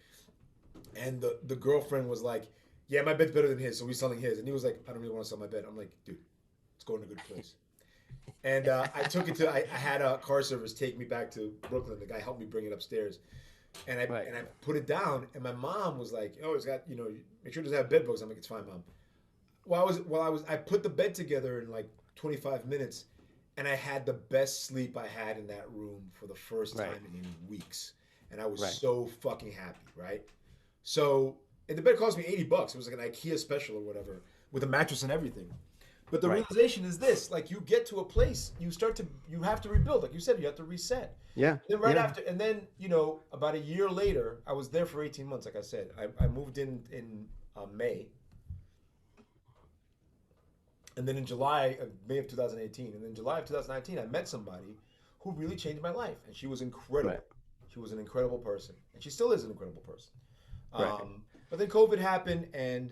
and the girlfriend was like, "Yeah, my bed's better than his, so we're selling his." And he was like, "I don't really want to sell my bed." I'm like, "Dude, let's go in a good place." And I took it to I had a car service take me back to Brooklyn. The guy helped me bring it upstairs, and I put it down. And my mom was like, "Oh, it's got make sure it doesn't have bed bugs." I'm like, "It's fine, Mom." I put the bed together in like 25 minutes, and I had the best sleep I had in that room for the first time in weeks, and I was so fucking happy, right? So, and the bed cost me $80. It was like an IKEA special or whatever, with a mattress and everything. But the Right. realization is this: like you get to a place, you have to rebuild. Like you said, you have to reset. Yeah. Then right Yeah. after, and then about a year later, I was there for 18 months. Like I said, I moved in May, and then in May of 2018, and then July of 2019, I met somebody who really changed my life, and she was incredible. Right. She was an incredible person, and she still is an incredible person. Right. But then COVID happened, and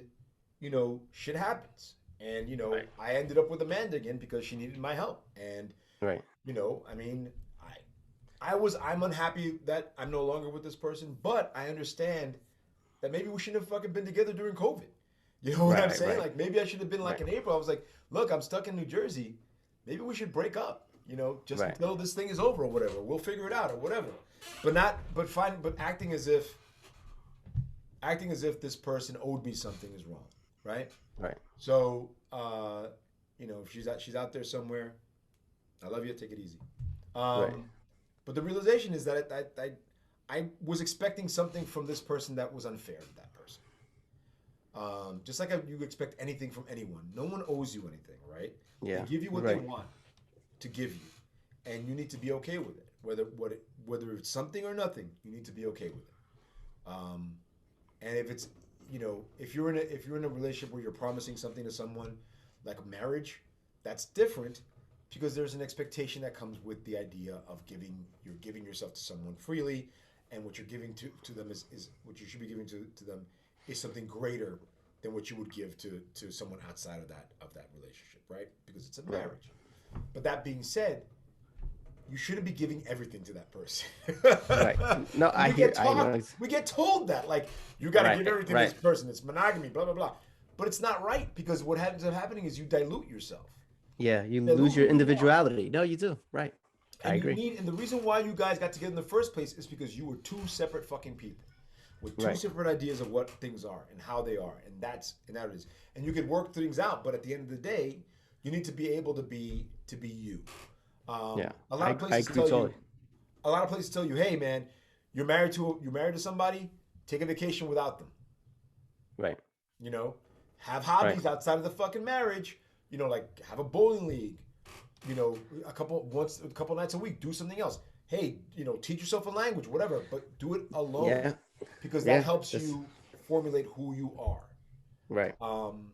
shit happens, and Right. I ended up with Amanda again because she needed my help, and Right. I mean, I'm unhappy that I'm no longer with this person, but I understand that maybe we shouldn't have fucking been together during COVID. You know what I'm Right. saying? Right. Like maybe I should have been like Right. in April. I was like, look, I'm stuck in New Jersey. Maybe we should break up. Just Right. until this thing is over or whatever. We'll figure it out or whatever. But acting as if this person owed me something is wrong, right? Right. So, if she's out there somewhere, I love you. Take it easy. Right. But the realization is that I was expecting something from this person that was unfair to that person. Just like you expect anything from anyone. No one owes you anything, right? Yeah. They give you what Right. they want to give you, and you need to be okay with it. Whether it's something or nothing, you need to be okay with it. And if it's if you're in a relationship where you're promising something to someone, like a marriage, that's different because there's an expectation that comes with the idea of you're giving yourself to someone freely, and what you're giving to them is what you should be giving to them is something greater than what you would give to someone outside of that relationship, right? Because it's a Right. marriage. But that being said, you shouldn't be giving everything to that person. Right. No, I we hear. get I know. taught, we get told that like you got to Right, give everything right. to this person. It's monogamy, blah blah blah. But it's not right because what ends up happening is you dilute yourself. Yeah. You Dilute lose your who you are. individuality. No, you do. Right. I And agree. and the reason why you guys got together in the first place is because you were two separate fucking people with two Right. separate ideas of what things are and how they are, and that it is. And you can work things out, but at the end of the day, you need to be able to be you. Yeah. A lot of I places agree tell totally. you, a lot of places tell you, hey man, you're married to somebody, take a vacation without them. Right. Have hobbies outside of the fucking marriage. Like have a bowling league. A couple nights a week, do something else. Hey, teach yourself a language, whatever, but do it alone Yeah. because Yeah. that helps you formulate who you are. Right. Um,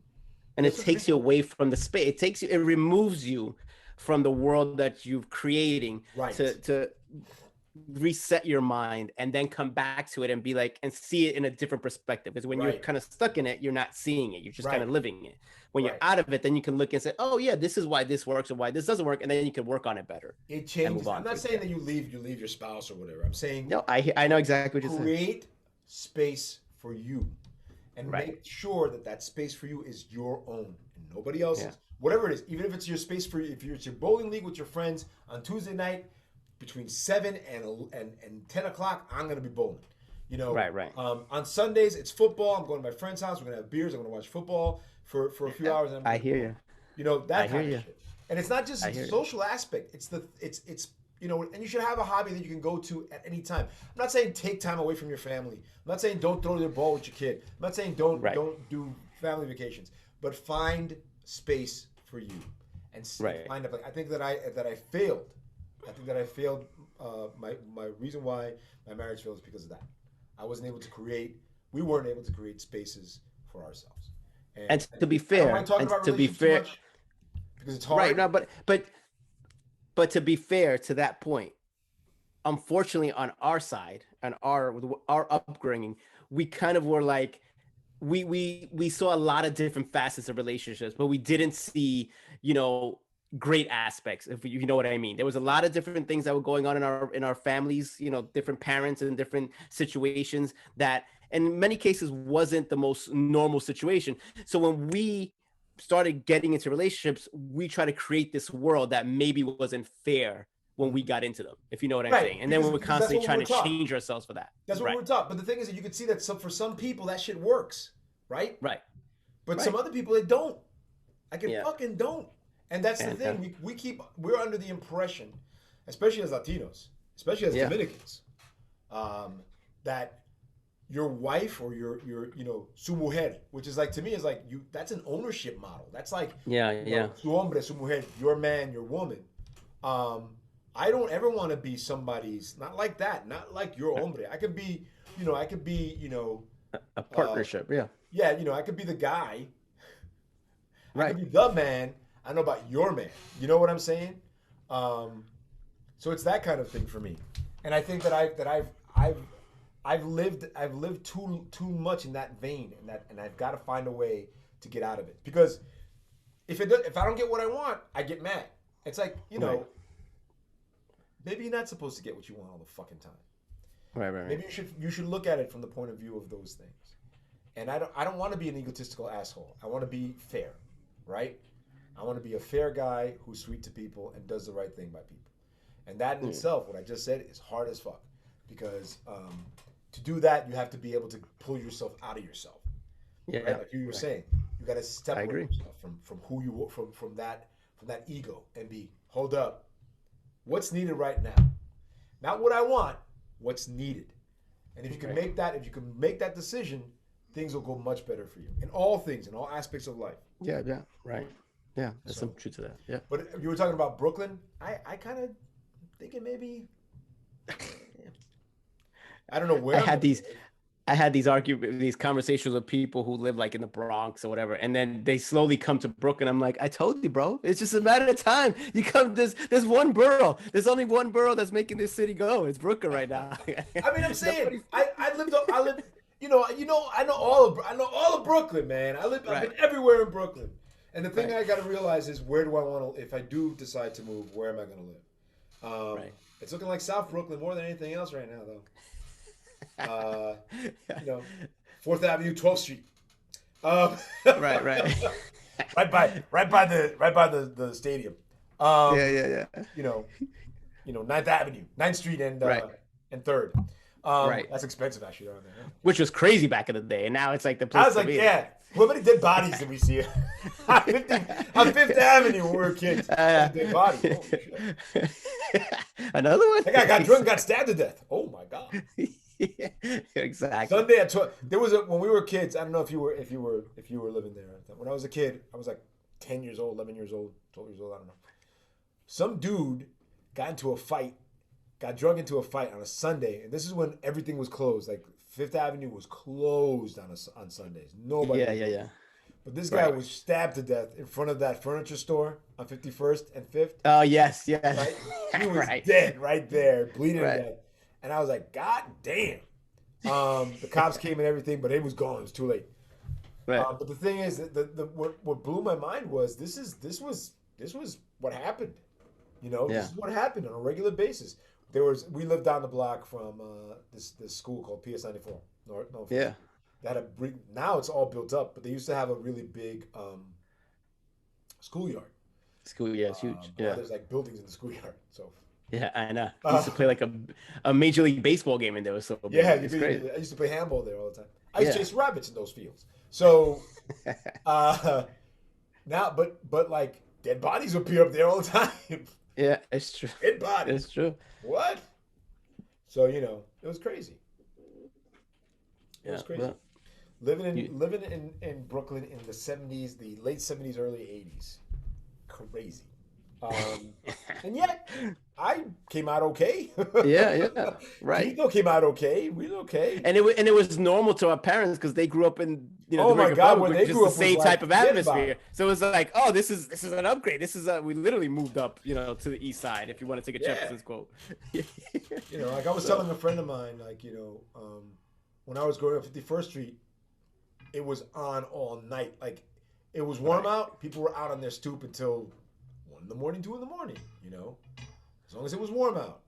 And it this was takes you away from the space. It removes you from the world that you're creating Right. to reset your mind and then come back to it and be like and see it in a different perspective. Because when you're Right. kind of stuck in it, you're not seeing it. You're just kind of Right. living it. When you're Right. out of it, then you can look and say, "Oh yeah, this is why this works and why this doesn't work," and then you can work on it better It and changes. move on. I'm not to saying it. that you leave your spouse or whatever. I'm saying No, I know exactly what you're saying. create space for you and Right. make sure that space for you is your own and nobody else's. Yeah. Whatever it is, even if it's your space it's your bowling league with your friends on Tuesday night between 7 and 10 o'clock, I'm gonna be bowling. Right. On Sundays it's football. I'm going to my friend's house. We're gonna have beers. I'm gonna watch football for a few hours. And I hear you. That I kind hear of you. shit. And it's not just I the hear you. social aspect. It's and you should have a hobby that you can go to at any time. I'm not saying take time away from your family. I'm not saying don't throw the ball with your kid. I'm not saying don't Right. do family vacations. But find space for you and Right. find a place. I think that I failed. I think that I failed. My reason why my marriage failed is because of that. I wasn't able to create. We weren't able to create spaces for ourselves. And to be I don't fair, mind talking and about to be relationships too fair, much because it's hard. right? No, but to be fair to that point, unfortunately, on our side, on our upbringing, we kind of were like, we saw a lot of different facets of relationships, but we didn't see, great aspects, if you know what I mean. There was a lot of different things that were going on in our families, different parents and different situations that in many cases wasn't the most normal situation. So when we started getting into relationships, we try to create this world that maybe wasn't fair when we got into them, if you know what I'm Right, saying. And then because- we're because that's constantly what we trying were to taught. change ourselves for that. That's what right. we were taught. But the thing is that you can see that for some people that shit works, right? Right. But Right. some other people it don't. Like it Yeah. fucking don't. And that's the thing. We're under the impression, especially as Latinos, especially as Yeah. Dominicans, that your wife or your su mujer, which is like to me is like you. That's an ownership model. That's like Yeah, yeah. su hombre, su mujer, your man, your woman. Um, I don't ever want to be somebody's not like that, not like your hombre. I could be, I could be, A uh, partnership. Yeah. yeah, I could be the guy. I could Right. be the man. I know about your man. You know what I'm saying? Um, so it's that kind of thing for me, and I think that I've lived too much in that vein, and I've got to find a way to get out of it because if I don't get what I want, I get mad. It's like Right. maybe you're not supposed to get what you want all the fucking time. Right. Right. Right. Maybe you should look at it from the point of view of those things. And I don't want to be an egotistical asshole. I want to be fair, right? I want to be a fair guy who's sweet to people and does the right thing by people. And that in Yeah. itself, what I just said, is hard as fuck. Because to do that, you have to be able to pull yourself out of yourself, right? Yeah. Like you were Right. saying, you got to I separate agree. yourself from who you from that ego and be hold up, what's needed right now, not what I want, what's needed. And if you can Right. make that decision, things will go much better for you in all things, in all aspects of life. Yeah. Yeah. Right. Yeah. There's So, some truth to that. Yeah. but you were talking about Brooklyn. I kind of thinking maybe I don't know where I I'm had gonna these live. I had these conversations with people who live like in the Bronx or whatever, and then they slowly come to Brooklyn. I'm like, I told you, bro, it's just a matter of time. You come, there's one borough. There's only one borough that's making this city go. It's Brooklyn right now. I mean, I'm saying Nobody's I live. I know all of Brooklyn, man. I've been right, everywhere in Brooklyn. And the thing right, I got to realize is where do I want to? If I do decide to move, where am I going to live? right. It's looking like South Brooklyn more than anything else right now, though. Uh, you know, Fourth Avenue, 12th Street. Um, Right, right. right by the stadium. Um, Yeah. you know, Ninth Avenue, Ninth Street, Right, and Third. right. That's expensive actually around there. Huh? Which was crazy back in the day, and now it's like the I place was to like, be. yeah. How many dead bodies did we see on Fifth Avenue when we were kids? Uh, Dead body. Holy shit. Another one? That guy got drunk, got stabbed to death. Oh my god. Exactly. Sunday at 12. There was when we were kids. I don't know if you were living there. When I was a kid, I was like 10 years old, 11 years old, 12 years old. I don't know. Some dude got drunk into a fight on a Sunday, and this is when everything was closed. Like Fifth Avenue was closed on Sundays. Nobody. Yeah. But this guy Right. was stabbed to death in front of that furniture store on 51st and 5th. Oh, yes. Right? He was Right. dead right there, bleeding to Right. death. And I was like, God damn. The cops came and everything, but it was gone. It was too late. Right. But the thing is, what blew my mind was this was what happened. Yeah. This is what happened on a regular basis. We lived down the block from this school called PS 94. No, Yeah. now it's all built up, but they used to have a really big schoolyard. School, yeah, it's huge. But Yeah. there's like buildings in the schoolyard. So Yeah, I know. I used to play like a major league baseball game in there. It was so big. yeah, It's crazy. I used to play handball there all the time. I used to Yeah. chase rabbits in those fields. So now, but like dead bodies appear up there all the time. Yeah, it's true. Dead bodies. It's true. What? So it was crazy. It Yeah. was crazy. Well, Living you- in Brooklyn in the 70s, the late 70s, early 80s. Crazy. And yet, I came out okay. yeah. Right. Nico came out okay. We were okay. And it was normal to our parents because they grew up in Oh the my Dominican God, Republic where with they just grew the up was same like, type of forget about atmosphere. it. So it was like, oh, this is an upgrade. We literally moved up, to the east side. If you want to take a Yeah. Jefferson's quote. Like I was telling a friend of mine, when I was growing up 51st Street, it was on all night. Like it was warm out. People were out on their stoop until 1 in the morning, 2 in the morning. As long as it was warm out.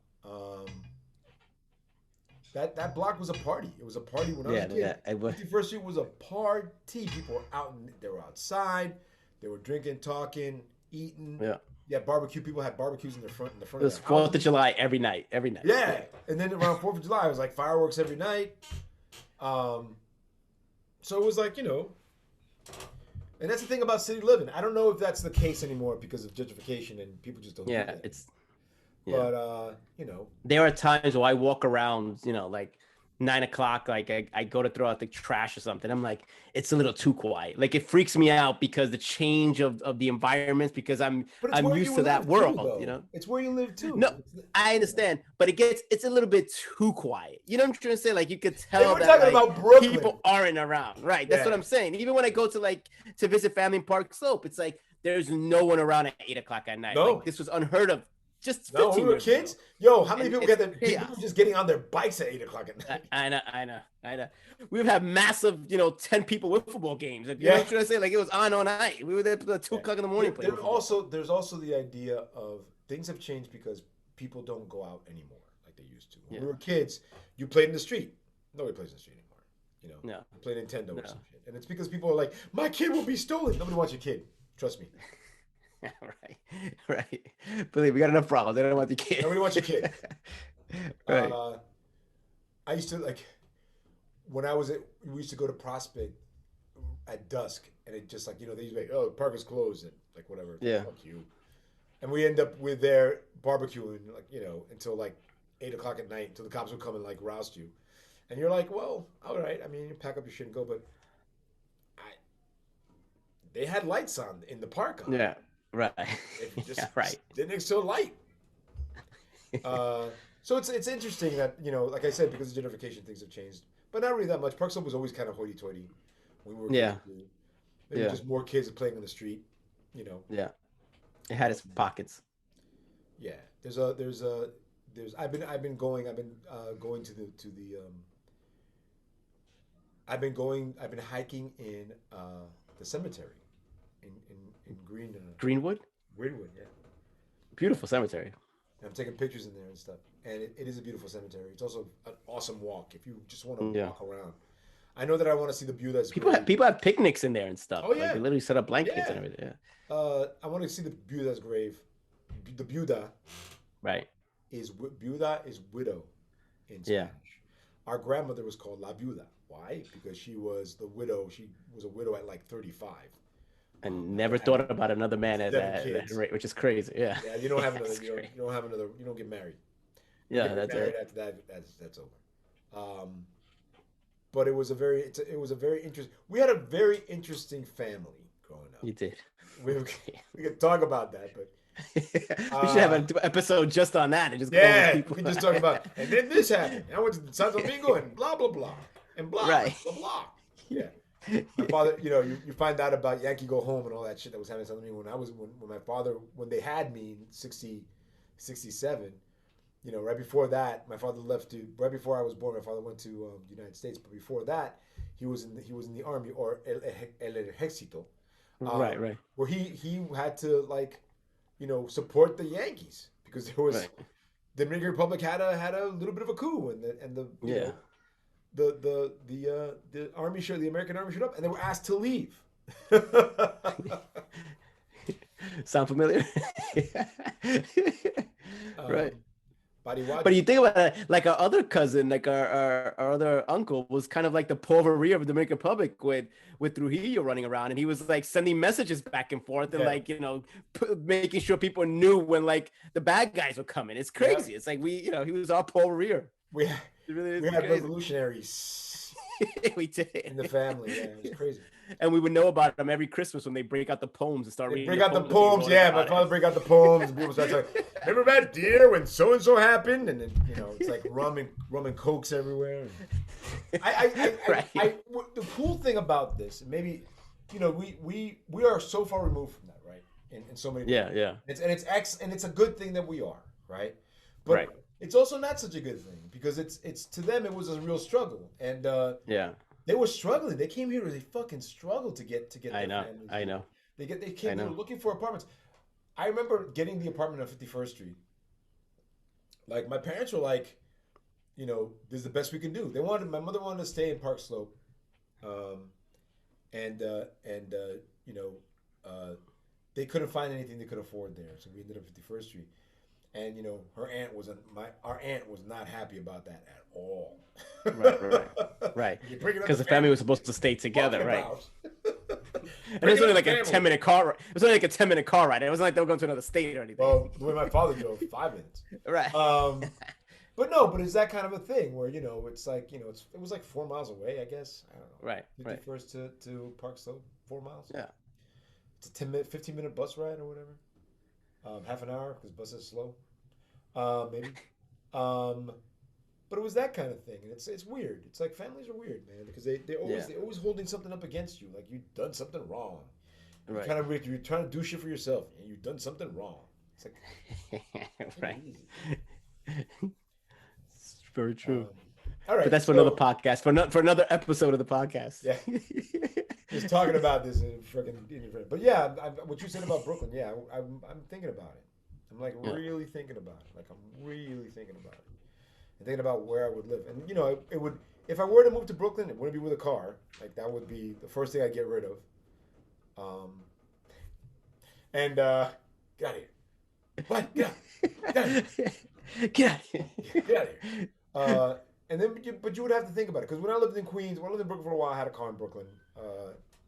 That block was a party. It was a party when I was a kid. it was- 51st Street was a party. People were out. They were outside. They were drinking, talking, eating. Yeah. Yeah, barbecue. People had barbecues in the front It of was their 4th houses. of July every night. Yeah, and then around 4th of July, it was like fireworks every night. So it was like, and that's the thing about city living. I don't know if that's the case anymore because of gentrification and people just don't do Yeah, that. yeah. But, There are times where I walk around, like 9 o'clock, like I go to throw out the trash or something. I'm like, it's a little too quiet. Like it freaks me out because the change of the environments because But it's I'm where used you to that live too, world, you though. know? It's where you live No, too. I understand, but it's a little bit too quiet. You know what I'm trying to say? Like you could If tell we're that talking like about Brooklyn, people aren't around. Right. That's what yeah. I'm saying. Even when I go to to visit family in Park Slope, it's like there's no one around at 8 o'clock at night. Like No, this was unheard of just no. When we 15 were years ago. kids, yo, how many And people it's get there? People chaos. just getting on their bikes at 8 o'clock at night. I know. We would have massive, 10 people with football games. Like, you know Yeah, what I'm trying to say? Like it was on all night. We were there till two yeah. o'clock in the morning playing football. There's also the idea of things have changed because people don't go out anymore like they used to. When Yeah. we were kids, you played in the street. Nobody plays in the street anymore. You know, No. you play Nintendo or No. some shit, and it's because people are like, my kid will be stolen. Nobody wants your kid. Trust me. Right. Right. Believe we got enough problems. They don't want the kid. Nobody wants your kid. Right. I used to like when I was at. We used to go to Prospect at dusk, and it just like they used to be like, oh, the park is closed, and like whatever. Yeah. Fuck you. And we end up with their barbecuing like until like 8 o'clock at night until the cops would come and like roust you, and you're like, well, all right. I mean, you pack up your shit and go, but I they had lights on in the park on. Yeah. Right. If you just Yeah, right. didn't next to a light. So it's interesting that like I said, because of gentrification, things have changed, but not really that much. Park Slope was always kind of hoity-toity when we were Yeah. kids. Too. Maybe Yeah. just more kids playing on the street. Yeah. It had its pockets. Yeah. There's I've been going I've been hiking in the cemetery in Greenwood, Greenwood. Yeah. beautiful cemetery. And I'm taking pictures in there and stuff. And it is a beautiful cemetery. It's also an awesome walk if you just want to Yeah. walk around. I know that I want to see the Buda's People grave. have people have picnics in there and stuff. Oh, Like yeah. they literally set up blankets Yeah. and everything. Yeah. I want to see the Buda's grave. The Buda Right. Buda is widow in Yeah. Spanish. Our grandmother was called La Viuda. Why? Because she was the widow. She was a widow at like 35. And never had thought about another man at 7 that kids. rate, which is crazy. Yeah. Yeah, you don't have another. That's You don't, great. you don't have another. You don't get married. You Yeah, get that's married it. after that. That's over. But it was a very interesting. We had a very interesting family growing up. You did. We could talk about that, but We should have an episode just on that and just go yeah, over we people. can just talk about. And then this happened. I went to Santo Domingo and blah blah blah and blah Right. blah blah. Yeah. My father, you find out about Yankee Go Home and all that shit that was happening in Santo Domingo when my father when they had me in 67. Right before that, my father left to. Right before I was born, my father went to the United States. But before that, he was in the army or el ejército. Right. Where he had to support the Yankees because there was Right. the Dominican Republic had a little bit of a coup and the Yeah. the army the American army showed up and they were asked to leave. Sound familiar? Right. Badiwadi. But you think about it, like our other cousin, like our other uncle was kind of like the Paul Revere of the Dominican Republic with Trujillo running around, and he was like sending messages back and forth and Yeah. making sure people knew when like the bad guys were coming. It's Yeah. crazy. It's like he was our Paul Revere. we It really is we had crazy. revolutionaries We did. in the family. Yeah, it was crazy. And we would know about them every Christmas when they break out the poems and start They reading. break out the that people poems. wrote Yeah, about my it. father break out the poems. And people start talking. Remember that dear when so and so happened, and then it's like rum and cokes everywhere. The cool thing about this, maybe, we are so far removed from that, right? In so many. Yeah. It's a good thing that we are, right? But Right. it's also not such a good thing because it's to them it was a real struggle, and Yeah. they were struggling. They came here. They fucking struggled to get I their know. families. I know. They I came. They know. were looking for apartments. I remember getting the apartment on 51st Street. Like my parents were like, this is the best we can do. My mother wanted to stay in Park Slope, and they couldn't find anything they could afford there, so we ended up 51st Street. And our aunt was not happy about that at all. Right. You're bringing up Because the family was supposed to stay together, talking right? about. And it was only like a Family. 10-minute car ride. It was only like a 10-minute car ride. It wasn't like they were going to another state or anything. Well, the way my father drove, 5 minutes. Right. But no, but it's that kind of a thing where it's like it was like 4 miles away, I guess. I don't know. Right. Right. 51st to Park Slope, 4 miles. Yeah. It's a 15-minute bus ride or whatever. Half an hour because bus is slow. Maybe. Um, but it was that kind of thing, and it's weird. It's like families are weird, man, because they're always holding something up against you, like you've done something wrong. Right. You're trying to do shit for yourself, and you've done something wrong. It's like Right. It's very true. All right, But that's for another podcast, for another episode of the podcast. Yeah. Just talking about this in freaking. But yeah, what you said about Brooklyn, yeah, I'm thinking about it. I'm like really thinking about it. Like I'm really thinking about it. And thinking about where I would live. And it would, if I were to move to Brooklyn, it wouldn't be with a car. Like that would be the first thing I'd get rid of. And get out of here. What? Get out of here. Get out of here. Get out of here. And then, but you would have to think about it because when I lived in Queens, when I lived in Brooklyn for a while, I had a car in Brooklyn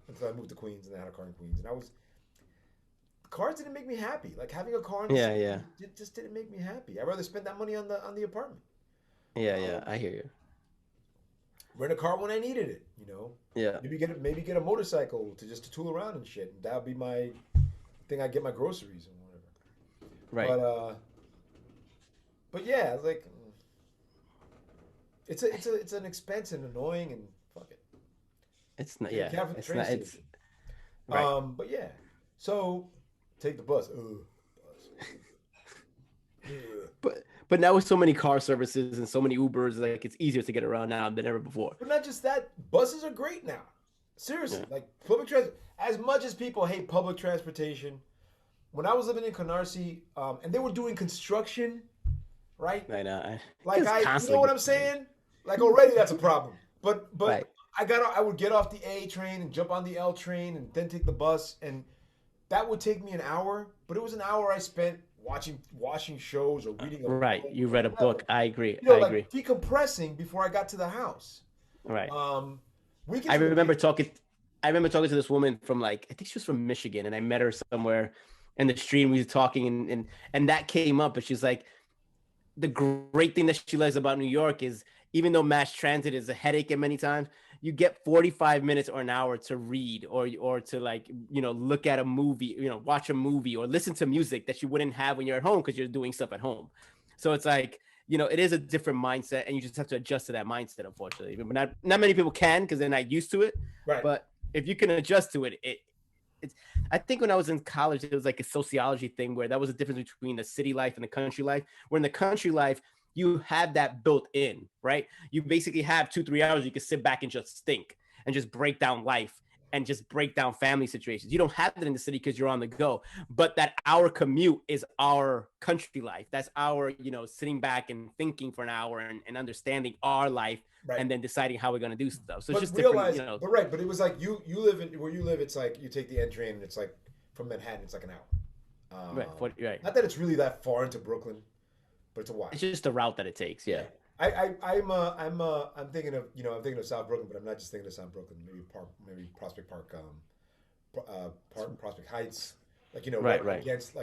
until I moved to Queens, and I had a car in Queens, and cars didn't make me happy. Like having a car in the city, it just didn't make me happy. I'd rather spend that money on the apartment. Yeah, I hear you. Rent a car when I needed it, Yeah. Maybe get a motorcycle to tool around and shit. And that would be my thing. I get my groceries and whatever. Right. But yeah, like it's an expense and annoying and fuck it. It's not. Yeah. It's not. It's right. But yeah. So take the bus. But now with so many car services and so many Ubers, like it's easier to get around now than ever before. But not just that, buses are great now. Seriously, like public transit. As much as people hate public transportation, when I was living in Canarsie, and they were doing construction, right? I know. You know what I'm saying? Like already that's a problem. But right. I would get off the A train and jump on the L train and then take the bus, and that would take me an hour. But it was an hour I spent watching shows or reading a book. Right. You read a book. I agree. I agree. Like decompressing before I got to the house. Right. I remember talking to this woman from I think she was from Michigan, and I met her somewhere in the street, and we were talking, and that came up, and she's like, the great thing that she likes about New York is even though mass transit is a headache at many times, you get 45 minutes or an hour to read or to look at a movie, watch a movie or listen to music that you wouldn't have when you're at home because you're doing stuff at home. So it's like, it is a different mindset, and you just have to adjust to that mindset, unfortunately. But not many people can because they're not used to it. Right. But if you can adjust to it, it's. I think when I was in college, it was like a sociology thing where that was the difference between the city life and the country life. Where in the country life, you have that built in, right? You basically have 2-3 hours you can sit back and just think and just break down life and just break down family situations. You don't have that in the city because you're on the go. But that hour commute is our country life. That's our, sitting back and thinking for an hour and understanding our life, right, and then deciding how we're going to do stuff. So it's just different, But right, but it was like you live in where you live. It's like you take the N train and it's like from Manhattan, it's like an hour. Right. Not that it's really that far into Brooklyn, but it's a while. It's just the route that it takes. Yeah. I'm thinking of South Brooklyn, but I'm not just thinking of South Brooklyn. Maybe Prospect Park, Prospect Heights, right against,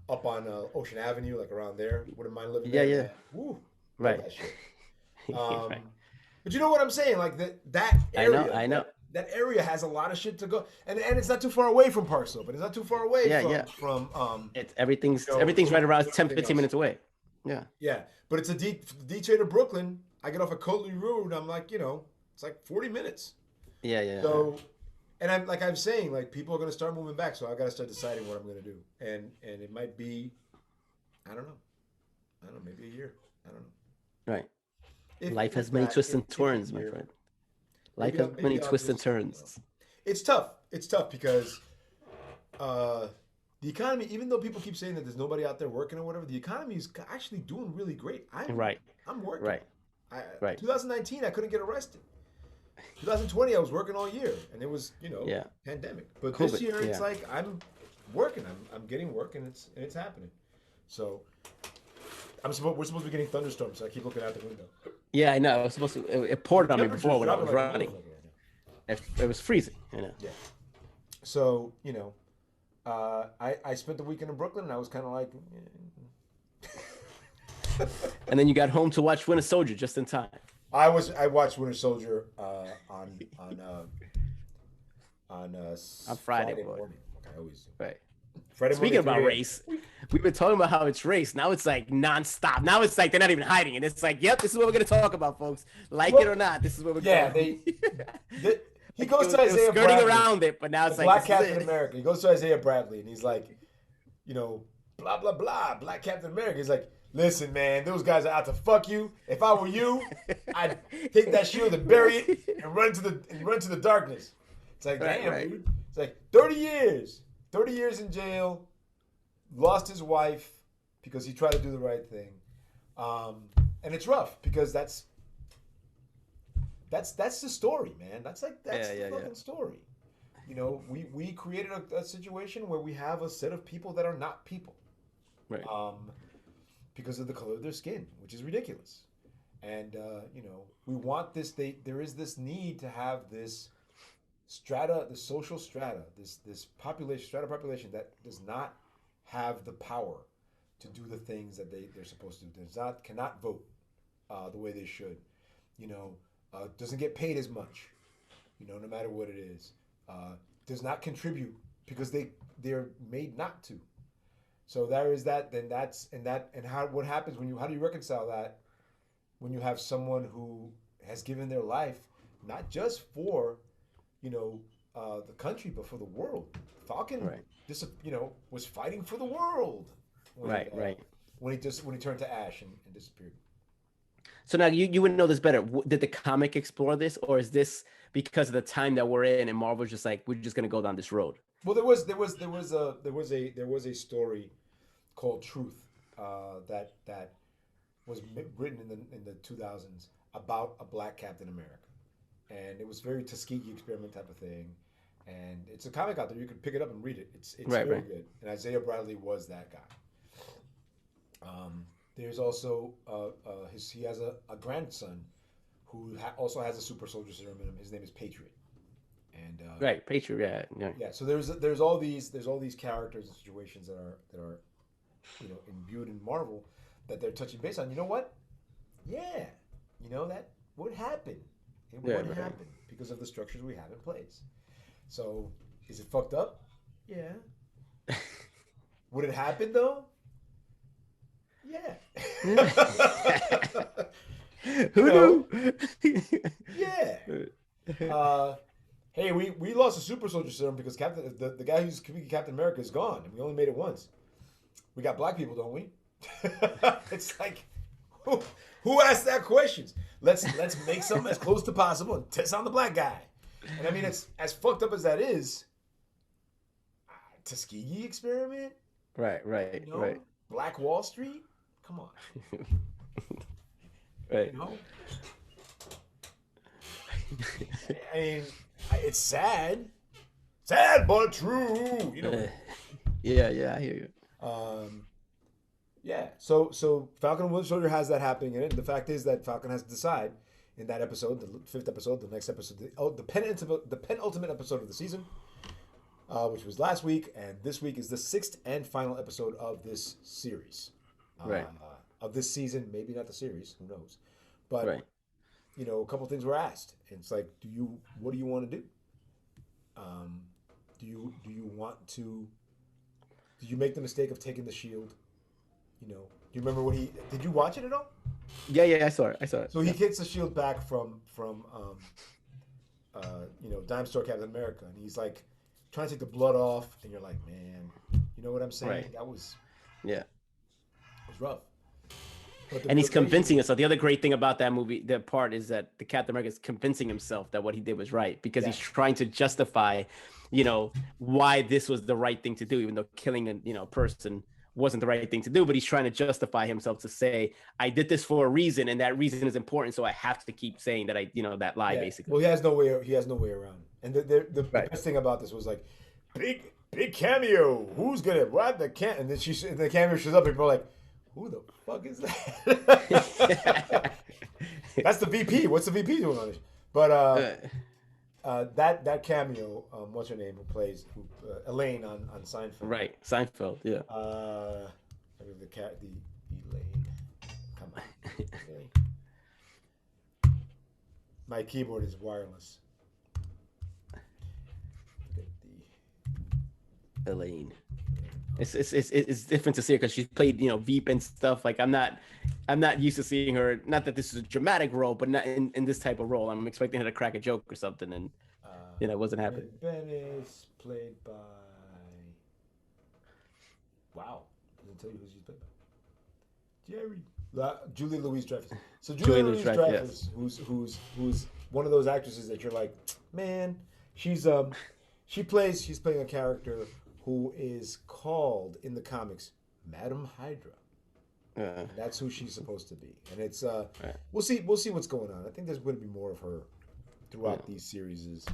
up on Ocean Avenue, like around there. Wouldn't mind living there. Yeah. Woo, right. That shit. Right. But you know what I'm saying? Like that area. I know. That area has a lot of shit to go, and it's not too far away from Park Slope, and it's not too far away from it's everything's right around 10-15 minutes away. Yeah, but it's a D train to Brooklyn. I get off at Coatley Road. I'm like, it's like 40 minutes. Yeah. So, and I'm saying, people are gonna start moving back, so I got to start deciding what I'm gonna do, and it might be, I don't know, maybe a year. I don't know. Right. Life has many twists and turns, my friend. Life has many twists and turns. It's tough. It's tough because the economy, even though people keep saying that there's nobody out there working or whatever, the economy is actually doing really great. I'm working. Right. 2019, I couldn't get arrested. 2020, I was working all year, and it was, pandemic. But COVID, this year, it's like I'm working. I'm getting work, and it's happening. So we're supposed to be getting thunderstorms. So I keep looking out the window. Yeah, I know. I was supposed to. It poured on me before when I was running. It was freezing. Yeah. So I spent the weekend in Brooklyn, and I was kind of like, And then you got home to watch Winter Soldier just in time. I watched Winter Soldier on On Friday Friday morning. morning. Like I always do. Right. Friday Speaking morning, about 3 a.m. race, we've been talking about how it's race. Now it's like nonstop. Now it's like they're not even hiding it. It's like, yep, this is what we're gonna talk about, folks. Like it or not, this is what we're Yeah, going. he goes to It was Isaiah skirting Bradley, around it, but now it's the like Black this is Captain it. America. He goes to Isaiah Bradley and he's like, you know, blah blah blah, Black Captain America. He's like, listen, man, those guys are out to fuck you. If I were you, I'd take that shield and bury it and run to the darkness. It's like, Right, damn, right. dude. It's like 30 years in jail, lost his wife because he tried to do the right thing, and it's rough because that's the story, man. That's the fucking story. You know, we created a situation where we have a set of people that are not people, Right. because of the color of their skin, which is ridiculous. And you know, we want this. There is this need to have this strata, the social strata, this population that does not have the power to do the things that they're supposed to do. Cannot vote the way they should. You know, doesn't get paid as much. You know, no matter what it is, does not contribute because they're made not to. So there is that. Then what happens how do you reconcile that when you have someone who has given their life not just for, you know, the country but for the world. Falcon, Right. Was fighting for the world. Right. When he turned to ash and disappeared. So now you would know this better. Did the comic explore this, or is this because of the time that we're in and Marvel's just like, we're just gonna go down this road? Well, there was a story called Truth that was written in the 2000s about a black Captain America, and it was very Tuskegee experiment type of thing, and it's a comic out there. You can pick it up and read it. It's Right, very right. good. And Isaiah Bradley was that guy. There's also he has a grandson who also has a super soldier serum in him. His name is Patriot, and Right, Patriot. Yeah. yeah. So there's all these characters and situations that are you know, imbued in Marvel that they're touching base on. You know what? Yeah, you know that would happen. It Yeah, would right. happen because of the structures we have in place. So is it fucked up? Yeah. Would it happen though? Yeah. Who know, knew? Yeah. Hey, we lost a super soldier serum because the guy who's Captain America is gone, and we only made it once. We got black people, don't we? It's like, who asked that questions? Let's make something as close to possible and test on the black guy. And I mean, it's as fucked up as that is. Tuskegee experiment, Right. you know, Black Wall Street. Come on, Right. you know. I mean, it's sad but true. You know. Yeah, I hear you. Yeah. So Falcon and Winter Soldier has that happening in it. And the fact is that Falcon has to decide in that episode, the fifth episode, the next episode, the penultimate episode of the season, which was last week, and this week is the sixth and final episode of this series. Right. Of this season, maybe not the series, who knows? But Right. you know, a couple things were asked. And it's like, what do you want to do? Do you want to? Did you make the mistake of taking the shield? You know, do you remember when did you watch it at all? Yeah, I saw it. So he gets the shield back from you know, Dime Store Captain America, and he's like trying to take the blood off, and you're like, man, you know what I'm saying? Right. That was rough. But the And he's realization- convincing us. So the other great thing about that movie, that part, is that the Captain America is convincing himself that what he did was right, because he's trying to justify, you know, why this was the right thing to do, even though killing a, you know, person wasn't the right thing to do. But he's trying to justify himself to say, I did this for a reason, and that reason is important, so I have to keep saying that that lie, basically. Well, he has no way around. And the best thing about this was like, big cameo. Who's gonna ride the can? And then the cameo shows up, and people are like, who the fuck is that? That's the VP. What's the VP doing on this? But that cameo, what's her name? Who plays Elaine on Seinfeld? Right, Seinfeld. Yeah. I mean the Elaine. Okay. My keyboard is wireless. Look at Elaine. It's different to see her because she's played Veep and stuff. Like I'm not used to seeing her. Not that this is a dramatic role, but not in this type of role. I'm expecting her to crack a joke or something, and it wasn't happening. Ben is played by. Wow, doesn't tell you who she's played by. Julie Louise Dreyfus. So Julie Louise Dreyfus, yes. who's one of those actresses that you're like, man, she's playing a character who is called in the comics Madam Hydra. That's who she's supposed to be, and it's right. We'll see what's going on. I think there's going to be more of her throughout these series.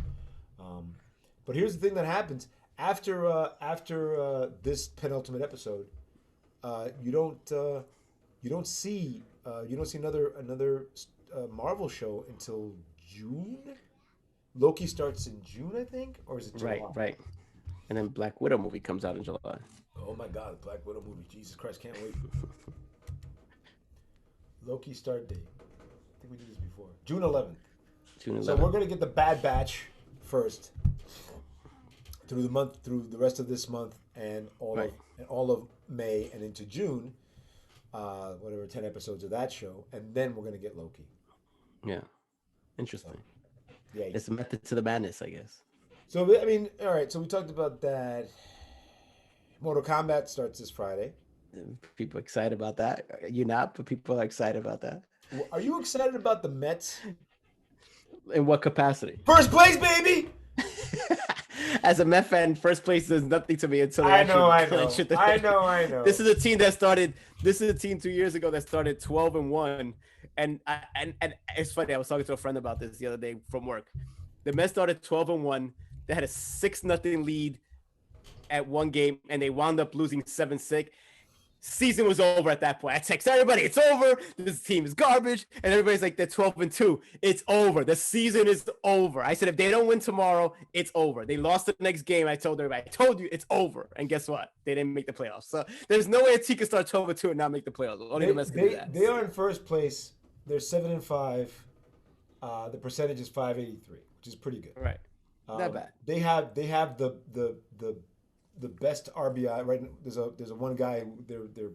But here's the thing that happens after this penultimate episode. You don't see another Marvel show until June. Loki starts in June, I think, or is it July? Right. And then Black Widow movie comes out in July. Oh my God, Black Widow movie! Jesus Christ, can't wait. Loki start date. I think we did this before. June 11th. So we're gonna get the Bad Batch first through the rest of this month, and all of May and into June. Whatever 10 episodes of that show, and then we're gonna get Loki. Yeah, interesting. So, yeah, it's a method to the madness, I guess. So I mean, all right. So we talked about that. Mortal Kombat starts this Friday. People excited about that? You're not, but people are excited about that. Are you excited about the Mets? In what capacity? First place, baby. As a Met fan, first place does nothing to me until I know. This is a team that started. This is a team 2 years ago that started 12-1, and it's funny. I was talking to a friend about this the other day from work. The Mets started 12-1. They had a 6-0 lead at one game, and they wound up losing 7-6. Season was over at that point. I text everybody, it's over. This team is garbage. And everybody's like, they're 12-2. It's over. The season is over. I said, if they don't win tomorrow, it's over. They lost the next game. I told everybody, I told you it's over. And guess what? They didn't make the playoffs. So there's no way a team can start 12-2 and not make the playoffs. Only the Mets can do that. They are in first place. They're 7-5. The percentage is .583, which is pretty good. Right. Not bad. They have the best RBI right. There's a one guy, their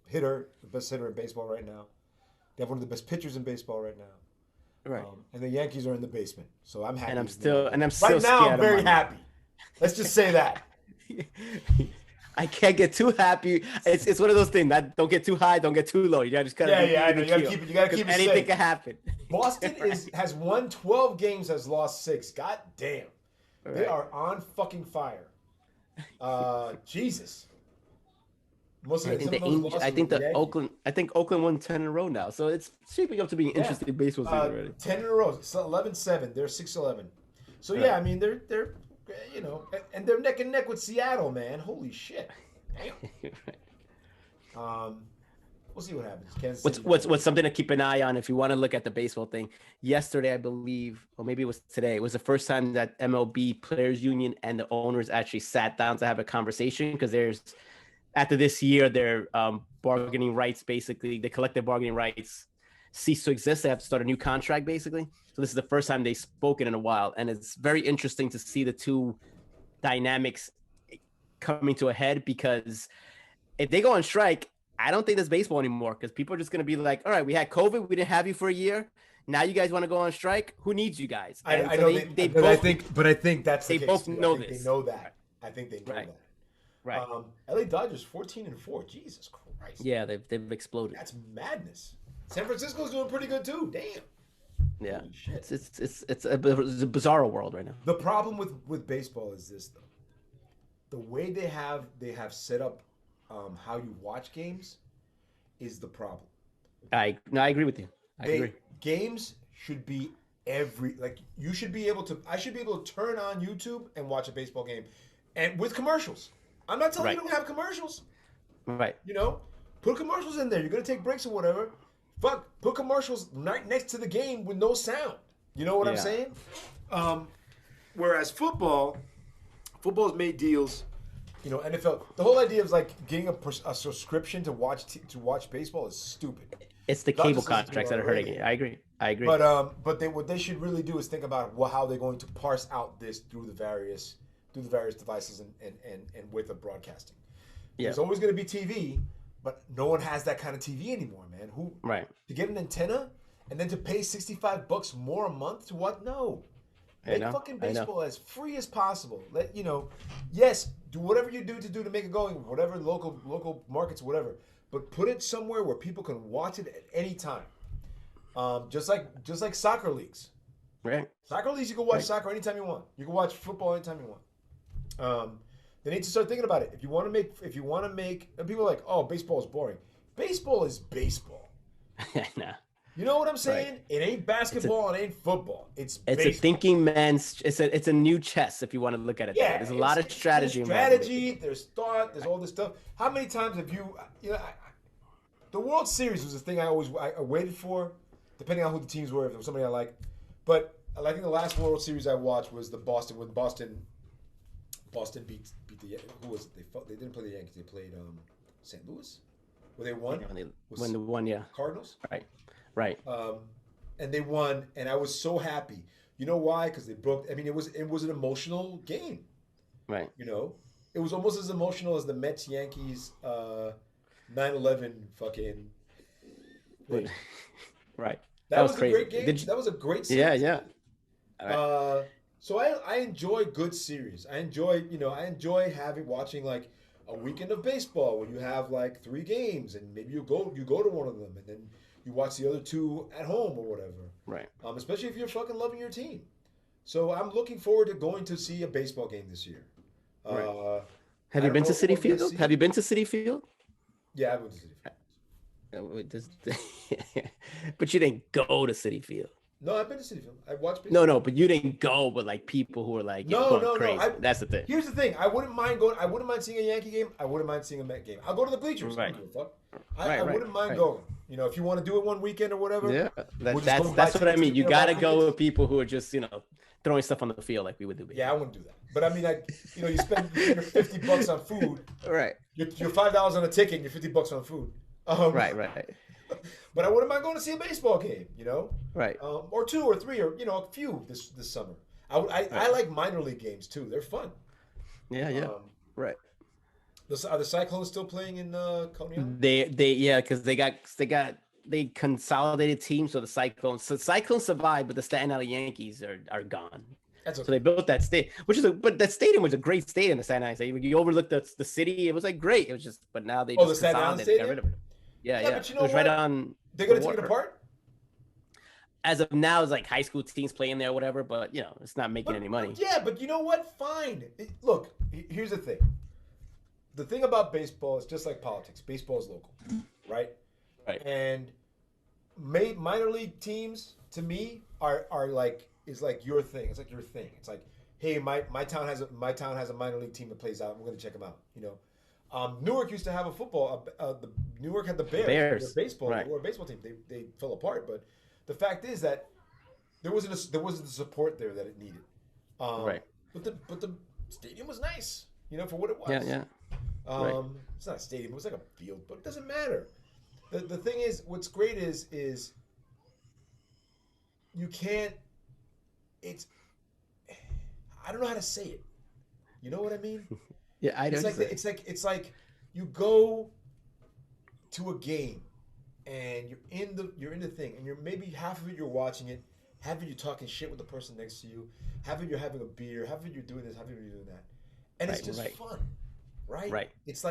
hitter, the best hitter in baseball right now. They have one of the best pitchers in baseball right now. Right. And the Yankees are in the basement, so I'm happy. And I'm still right now. I'm very happy. Let's just say that. I can't get too happy. It's one of those things that don't get too high, don't get too low. You gotta just kind of I know. You gotta keep it anything safe. can happen. Boston has won 12 games, has lost 6. God damn, right. They are on fucking fire. Jesus. I think Oakland won 10 in a row now, so it's shaping up to be an interesting baseball season already. 10 in a row. So 11-7. They're 6-11. So yeah, I mean they're and they're neck and neck with Seattle, man. Holy shit. Damn. We'll see what happens. What's something to keep an eye on if you want to look at the baseball thing? Yesterday, I believe, or maybe it was today, it was the first time that MLB Players Union and the owners actually sat down to have a conversation, because after this year, their bargaining rights, basically, the collective bargaining rights cease to exist. They have to start a new contract, basically. So this is the first time they've spoken in a while, and it's very interesting to see the two dynamics coming to a head, because if they go on strike, I don't think there's baseball anymore, because people are just going to be like, all right, we had COVID. We didn't have you for a year. Now you guys want to go on strike? Who needs you guys? I think that's the case. Both know this. They know that. I think they know that. Right. LA Dodgers 14-4. Jesus Christ. Yeah, they've exploded. That's madness. San Francisco's doing pretty good too. Damn. Yeah. It's a bizarre world right now. The problem with baseball is this, though. The way they have set up how you watch games is the problem. I agree with you. I agree. Games should be you should be able to. I should be able to turn on YouTube and watch a baseball game, and with commercials. I'm not telling you don't have commercials. Right. Put commercials in there. You're gonna take breaks or whatever. Fuck, put commercials right next to the game with no sound. You know what I'm saying? Whereas football's made deals. NFL. The whole idea of like getting a subscription to watch baseball is stupid. It's the not cable just as a contracts that are hurting radio. it. I agree. I agree. But they what they should really do is think about how they're going to parse out this through the various devices and with of broadcasting. Yeah. There's always going to be TV, but no one has that kind of TV anymore, man. Who Right. to get an antenna and then to pay $65 more a month to what? No. Make fucking baseball as free as possible. Let yes, do whatever you do to make it going, whatever local markets, whatever. But put it somewhere where people can watch it at any time. Just like soccer leagues. Right. Soccer leagues, you can watch soccer anytime you want. You can watch football anytime you want. They need to start thinking about it. If you want to make, and people are like, oh, baseball is boring. Baseball is baseball. No. You know what I'm saying? Right. It ain't basketball. It ain't football. It's a thinking man's. It's a new chess if you want to look at it. Yeah, there's a lot of strategy. There's thought. There's all this stuff. How many times have you? The World Series was the thing I waited for, depending on who the teams were. If it was somebody I liked, but I think the last World Series I watched was the Boston when Boston beat the who was it? They didn't play the Yankees. They played St. Louis, where they won. When they won, yeah. Cardinals. Right. And they won, and I was so happy. You know why? Because they broke. I mean, it was an emotional game. Right. It was almost as emotional as the Mets Yankees 9/11 fucking thing. Right. That was crazy. A great game. That was a great series. Yeah. Right. So I enjoy good series. I enjoy watching like a weekend of baseball where you have like 3 games and maybe you go to one of them and then you watch the other 2 at home or whatever. Right. Especially if you're fucking loving your team. So I'm looking forward to going to see a baseball game this year. Right. Have you been to Citi Field? Have you been to Citi Field? Yeah, I went to Citi Field. But you didn't go to Citi Field. No, I've been to Citi Field. I watched baseball. No, but you didn't go with like people who are like going crazy. That's the thing. Here's the thing. I wouldn't mind going. I wouldn't mind seeing a Yankee game. I wouldn't mind seeing a Met game. I'll go to the bleachers. Right. I wouldn't mind going. If you want to do it one weekend or whatever. Yeah, that's what I mean. You got to go with people who are just throwing stuff on the field like we would do. Yeah, I wouldn't do that. But I mean, you spend your $50 on food. Right. You're $5 on a ticket. And you're $50 on food. Right. But I wouldn't mind going to see a baseball game. Right. Or 2 or 3 or a few this summer. I like minor league games too. They're fun. Yeah. Right. Are the Cyclones still playing in Coney Island? Because they consolidated teams. So the Cyclones survived, but the Staten Island Yankees are gone. That's okay. So they built that stadium, but that stadium was a great stadium. The Staten Island Stadium. You overlooked the city. It was like great. It was just, but now they the Staten Island Stadium. Got rid of it. Yeah. But it was right on. They're gonna take it apart. As of now, it's like high school teams playing there, or whatever. But it's not making any money. Yeah, but you know what? Fine. Look, here's the thing. The thing about baseball is just like politics. Baseball is local, right? Right. And minor league teams to me are like your thing. It's like your thing. It's like, hey, my town has a minor league team that plays out. We're gonna check them out. Newark used to have a football. Newark had the Bears. Their baseball. Right. They were a baseball team. They fell apart, but the fact is that there wasn't the support there that it needed. Right. But the stadium was nice. For what it was. Yeah. Right. It's not a stadium. It was like a field, but it doesn't matter. The thing is, what's great is you can't. I don't know how to say it. You know what I mean? Yeah, I know. It's like you go to a game and you're in the thing and you're maybe half of it you're watching it, half of it you're talking shit with the person next to you, half of it you're having a beer, half of it you're doing this, half of it you're doing that, and it's just fun, right? Right. It's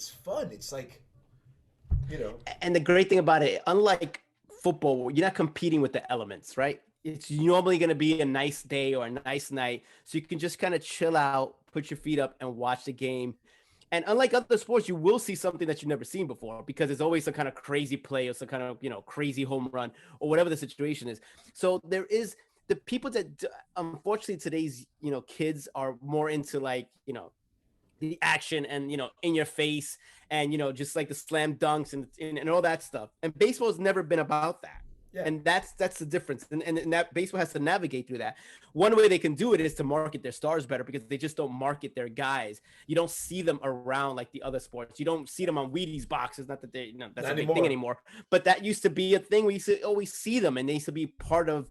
fun. It's like, And the great thing about it, unlike football, you're not competing with the elements, right? It's normally going to be a nice day or a nice night, so you can just kind of chill out, put your feet up, and watch the game. And unlike other sports, you will see something that you've never seen before because there's always some kind of crazy play or some kind of crazy home run or whatever the situation is. So there is the people that unfortunately today's kids are more into like the action and in your face and just like the slam dunks and all that stuff. And baseball has never been about that. Yeah. And that's the difference. And that baseball has to navigate through that. One way they can do it is to market their stars better because they just don't market their guys. You don't see them around like the other sports. You don't see them on Wheaties boxes. Not that they, that's Not a big thing anymore. anymore. But that used to be a thing. We used to always see them, and they used to be part of,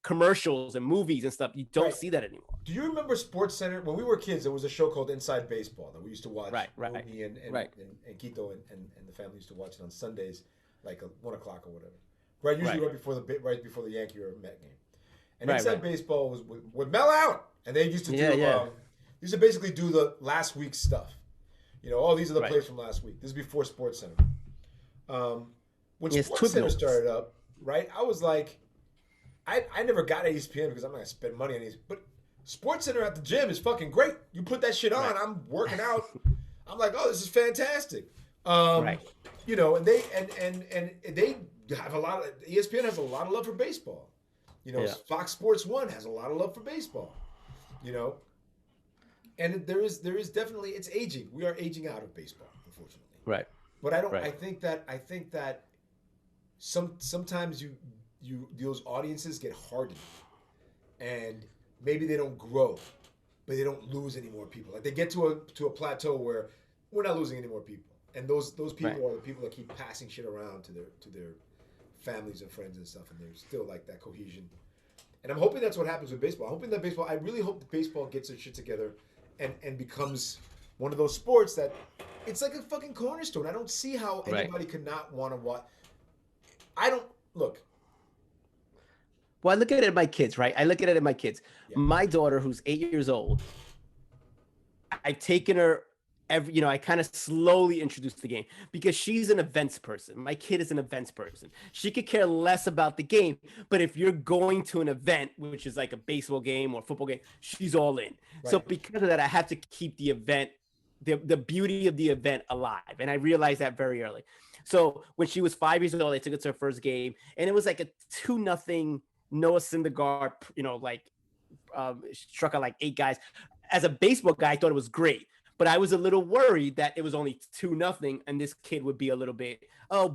commercials and movies and stuff. You don't Right. see that anymore. Do you remember Sports Center? When we were kids, there was a show called Inside Baseball that we used to watch. Right. Me Right. and Quito and the family used to watch it on Sundays, like 1 o'clock or whatever. Right, usually Right. right before the Yankee or Met game. And Right, Inside right. Baseball was with Mel Allen, and they used to do Yeah. used to basically do the last week's stuff. These are the Right. players from last week. This is before Sports Center. When Yes, Sports Twig Center Notes. started up, right, I was like, I never got ESPN because I'm not gonna spend money on these. But Sports Center at the gym is fucking great. You put that shit on, Right. I'm working out. I'm like, oh, this is fantastic. Right. And they have a lot of ESPN has a lot of love for baseball. Yeah. Fox Sports 1 has a lot of love for baseball. And there is definitely, it's aging. We are aging out of baseball, unfortunately. Right. But I don't. Right. I think that sometimes those audiences get hardened, and maybe they don't grow, but they don't lose any more people. Like they get to a plateau where we're not losing any more people, and those people Right. are the people that keep passing shit around to their families and friends and stuff, and there's still like that cohesion. And I'm hoping that's what happens with baseball. I'm hoping that baseball. I really hope that baseball gets their shit together, and becomes one of those sports that it's like a fucking cornerstone. I don't see how Right. anybody could not want to watch. I don't look. Well, I look at it at my kids, right? I look at it at my kids. Yeah. My daughter, who's 8 years old, I've taken her I kind of slowly introduced the game because she's an events person. My kid is an events person. She could care less about the game, but if you're going to an event, which is like a baseball game or football game, she's all in. So Right. because of that, I have to keep the event, the beauty of the event alive. And I realized that very early. So when she was 5 years old, I took her to her first game, and it was like a 2-0 Noah Syndergaard, struck out like 8 guys. As a baseball guy, I thought it was great, but I was a little worried that it was only 2-0 and this kid would be a little bit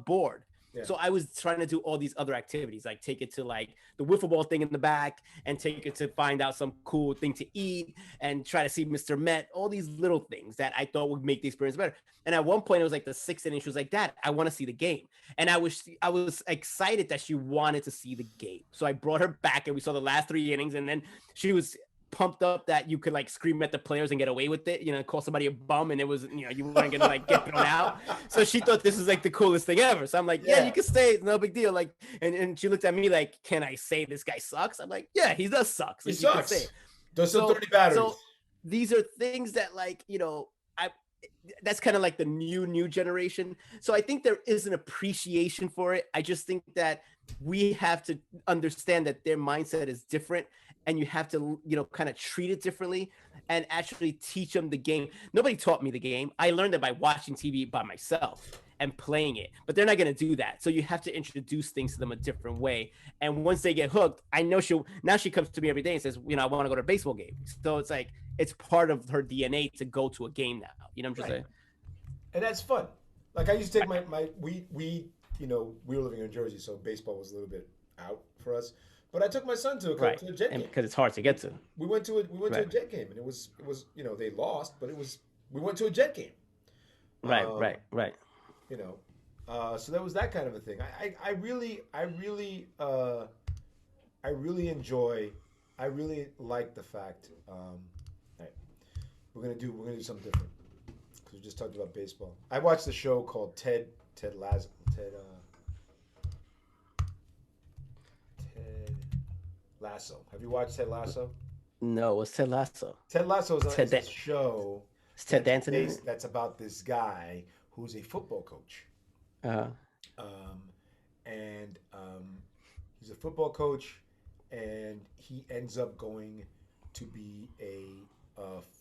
bored. Yeah. So I was trying to do all these other activities, like take it to like the wiffle ball thing in the back and take it to find out some cool thing to eat and try to see Mr. Met, all these little things that I thought would make the experience better. And at one point it was like the 6th inning, she was like, Dad, I want to see the game. And I was excited that she wanted to see the game. So I brought her back and we saw the last 3 innings, and then she was pumped up that you could like scream at the players and get away with it, call somebody a bum, and it was, you weren't gonna like get thrown out. So she thought this was like the coolest thing ever. So I'm like, yeah, you can stay, it's no big deal. Like, and she looked at me like, can I say this guy sucks? I'm like, yeah, he does suck. He Like, you can sucks. say it. Does some 30 batteries. So these are things that like, that's kind of like the new generation. So I think there is an appreciation for it. I just think that we have to understand that their mindset is different, and you have to, kind of treat it differently and actually teach them the game. Nobody taught me the game. I learned it by watching TV by myself and playing it, but they're not going to do that. So you have to introduce things to them a different way. And once they get hooked, I know she comes to me every day and says, I want to go to a baseball game. So it's like, it's part of her DNA to go to a game now. I'm just saying. And that's fun. Like I used to take we were living in Jersey, so baseball was a little bit out for us. But I took my son to a Jet game because it's hard to get to. We went to a Jet game, and it was they lost, but we went to a Jet game. Right. So there was that kind of a thing. I really like the fact. Right, we're gonna do something different because we just talked about baseball. I watched a show called Ted Lasso. Have you watched Ted Lasso? No, what's Ted Lasso? Ted Lasso is a show. Is Ted Danson in it? That's about this guy who's a football coach. He's a football coach, and he ends up going to be a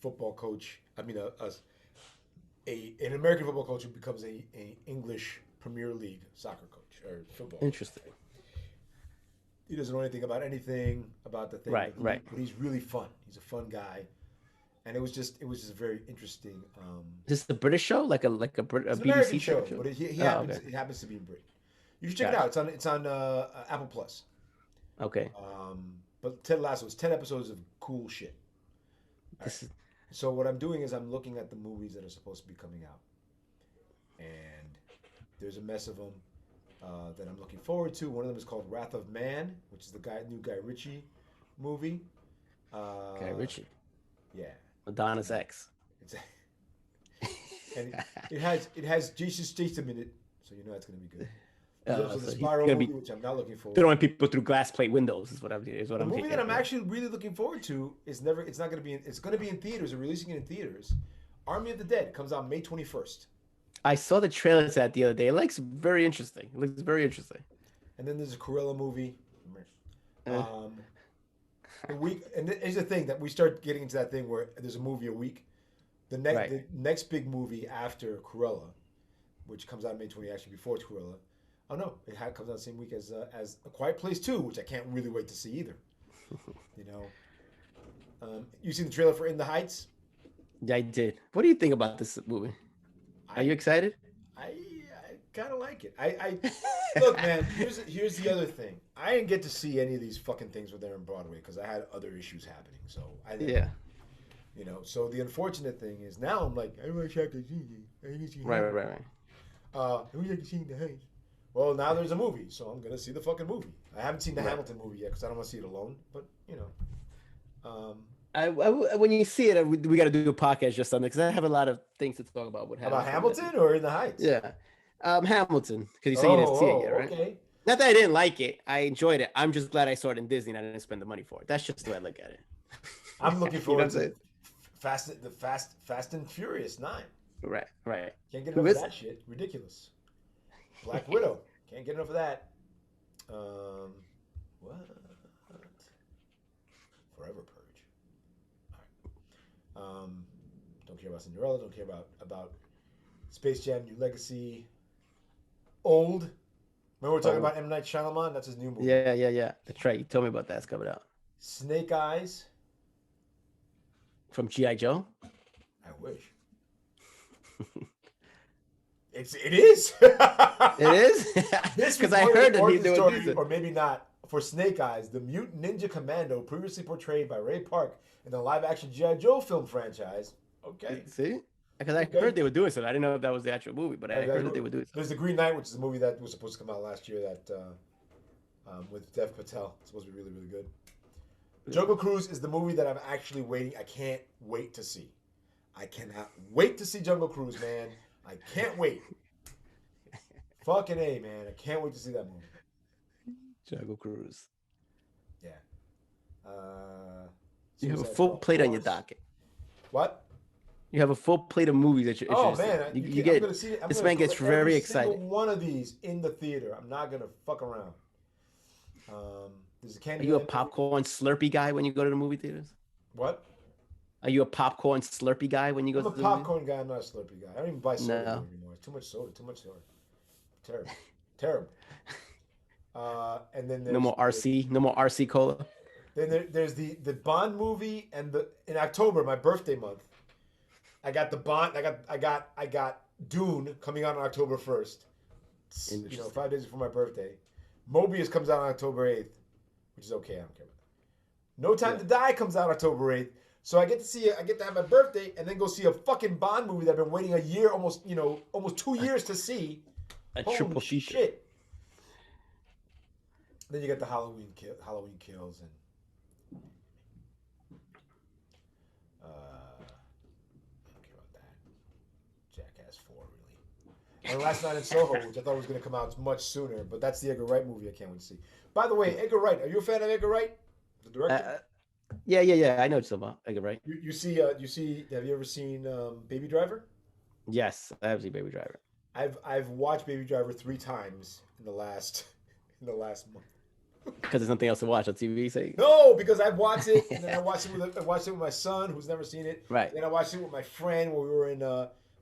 football coach. I mean, an American football coach who becomes a English Premier League soccer coach or football. Interesting. He doesn't know anything about the thing. Right. But he's really fun. He's a fun guy, and it was just very interesting. Is this the British show, like a It's an BBC American show, show? but he happens to be in Britain. You should check it out. Gotcha. It's on Apple Plus. Okay. But Ted Lasso is 10 episodes of cool shit. All right. This is So what I'm doing is I'm looking at the movies that are supposed to be coming out, and there's a mess of them that I'm looking forward to. One of them is called Wrath of Man, which is the new Guy Ritchie movie. Guy Ritchie, Yeah, Madonna's ex. it's and it has Jason Statham in it, so you know it's gonna be good. There's also So the he's Spiral gonna movie, be which I'm not looking forward to. throwing people through glass plate windows. Is what The I'm movie hearing. that I'm actually really looking forward to is never. It's not gonna be. It's gonna be in theaters. They're releasing it in theaters. Army of the Dead comes out May 21st. I saw the trailer to that the other day. It looks very interesting. It looks very interesting. And then there's a Cruella movie. Uh, Um, the week, and here's the thing that we start getting into that thing where there's a movie a week. Right. The next big movie after Cruella, which comes out May 20, actually before Cruella. Oh no, comes out the same week as A Quiet Place 2, which I can't really wait to see either. You know, you seen the trailer for In the Heights? Yeah, I did. What do you think about this movie? Are you excited? I kind of like it. I look, man. Here's the other thing. I didn't get to see any of these fucking things when they're in Broadway because I had other issues happening. So I didn't. Yeah. You know. So the unfortunate thing is now I'm like, I wish I could see it. I need to see Right, it. right, right. I wish I could see the Heights. Well, now there's a movie, so I'm gonna see the fucking movie. I haven't seen the Right. Hamilton movie yet because I don't want to see it alone. But you know, When you see it, we got to do a podcast just on it because I have a lot of things to talk about with about Hamilton. Hamilton or In the Heights? Yeah. Hamilton, because you said you didn't see it yet, right? Okay. Not that I didn't like it. I enjoyed it. I'm just glad I saw it in Disney and I didn't spend the money for it. That's just the way I look at it. I'm looking You know forward what I'm to Fast and Furious 9. Right, right. Can't get Who enough of is that shit. Ridiculous. Black Widow. Can't get enough of that. What? Forever Purge. All right. Don't care about Cinderella. Don't care about Space Jam: New Legacy. Old. Remember we're talking Old. about M. Night Shyamalan? That's his new movie. Yeah. That's right. You told me about that. It's coming out. Snake Eyes. From G.I. Joe? I wish. It is. It is? This Because was I part of heard the that origin they were story, decent. or maybe not, for Snake Eyes, the mutant ninja commando previously portrayed by Ray Park in the live-action G.I. Joe film franchise. Okay. See? Because I Okay. heard they were doing something. I didn't know if that was the actual movie, but I heard that they were doing something. There's the Green Knight, which is a movie that was supposed to come out last year that with Dev Patel. It's supposed to be really, really good. Jungle Cruise is the movie that I'm actually waiting. I can't wait to see. I cannot wait to see Jungle Cruise, man. I can't wait. Fucking A, man. I can't wait to see that movie. Jungle Cruise. Yeah. You have a Suicide full Squad, plate of on your course. docket. What? You have a full plate of movies that you're Oh interested man, in. you You can, I'm get gonna see it. I'm this gonna man gets put very every excited. single one of these in the theater. I'm not gonna fuck around. There's a Are Candyman. you a popcorn slurpy guy when you go to the movie theaters? What? Are you a popcorn slurpy guy when you go I'm a to the movie? popcorn guy. I'm not a Slurpee guy. I don't even buy soda No. anymore. It's too much soda. Too much soda. Terrible. Terrible. And then there's No more RC. No more RC cola. Then there's the Bond movie, and in October, my birthday month, I got the Bond. I got Dune coming out on October 1st. You know, Interesting. 5 days before my birthday. Mobius comes out on October 8th, which is okay. I don't care about that. No Time to Die comes out October 8th. So I get to have my birthday and then go see a fucking Bond movie that I've been waiting a year, almost 2 years to see. A Holy triple feature. shit. Then you got the Halloween Kills and I don't care about that. Jackass 4 really. And Last Night in Soho, which I thought was going to come out much sooner, but that's the Edgar Wright movie I can't wait to see. By the way, Edgar Wright, are you a fan of Edgar Wright, the director? Yeah. I know what you're talking about. I get right. You see, have you ever seen Baby Driver? Yes, I have seen Baby Driver. I've watched Baby Driver 3 times in the last month. Because there's nothing else to watch on TV. So No, because I watched it, and then I watched it with my son, who's never seen it. Right. Then I watched it with my friend when we were in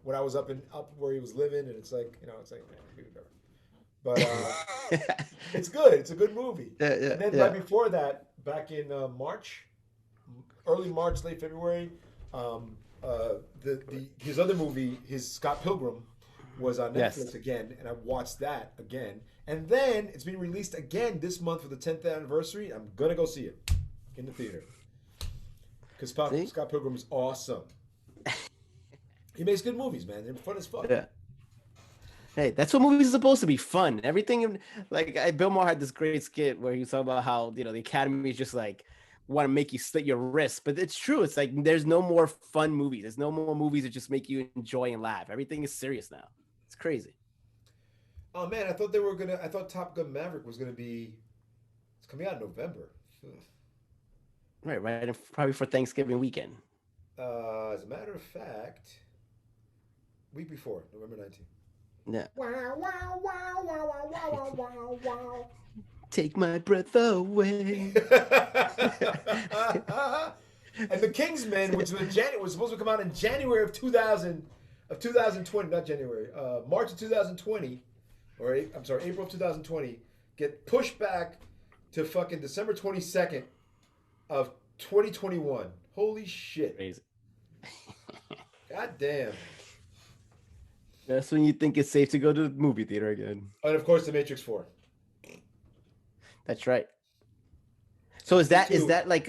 when I was up where he was living, and it's like man, Baby Driver. But it's good. It's a good movie. Yeah, And then right before that, back in early March, late February, his other movie, his Scott Pilgrim, was on Netflix Yes. again, and I watched that again. And then it's being released again this month for the 10th anniversary. I'm gonna go see it in the theater because See? Scott Pilgrim is awesome. He makes good movies, man. They're fun as fuck. Yeah. Hey, that's what movies are supposed to be, fun. Everything like Bill Maher had this great skit where he was talking about how the Academy is just like want to make you slit your wrists, but it's true. It's like there's no more fun movies. There's no more movies that just make you enjoy and laugh. Everything is serious now. It's crazy. Oh man, I thought Top Gun Maverick was gonna be. It's coming out in November. Right, and probably for Thanksgiving weekend. As a matter of fact, week before November 19th. Yeah. Wow! Wow! Wow! Wow! Wow! Wow! Wow! Wow! Take my breath away. And the Kingsman, which was supposed to come out in January of 2020, not January, March of 2020, I'm sorry, April of 2020, get pushed back to fucking December 22nd of 2021. Holy shit! Crazy. God damn! That's when you think it's safe to go to the movie theater again. And of course, The Matrix 4. That's right. So is that Two. like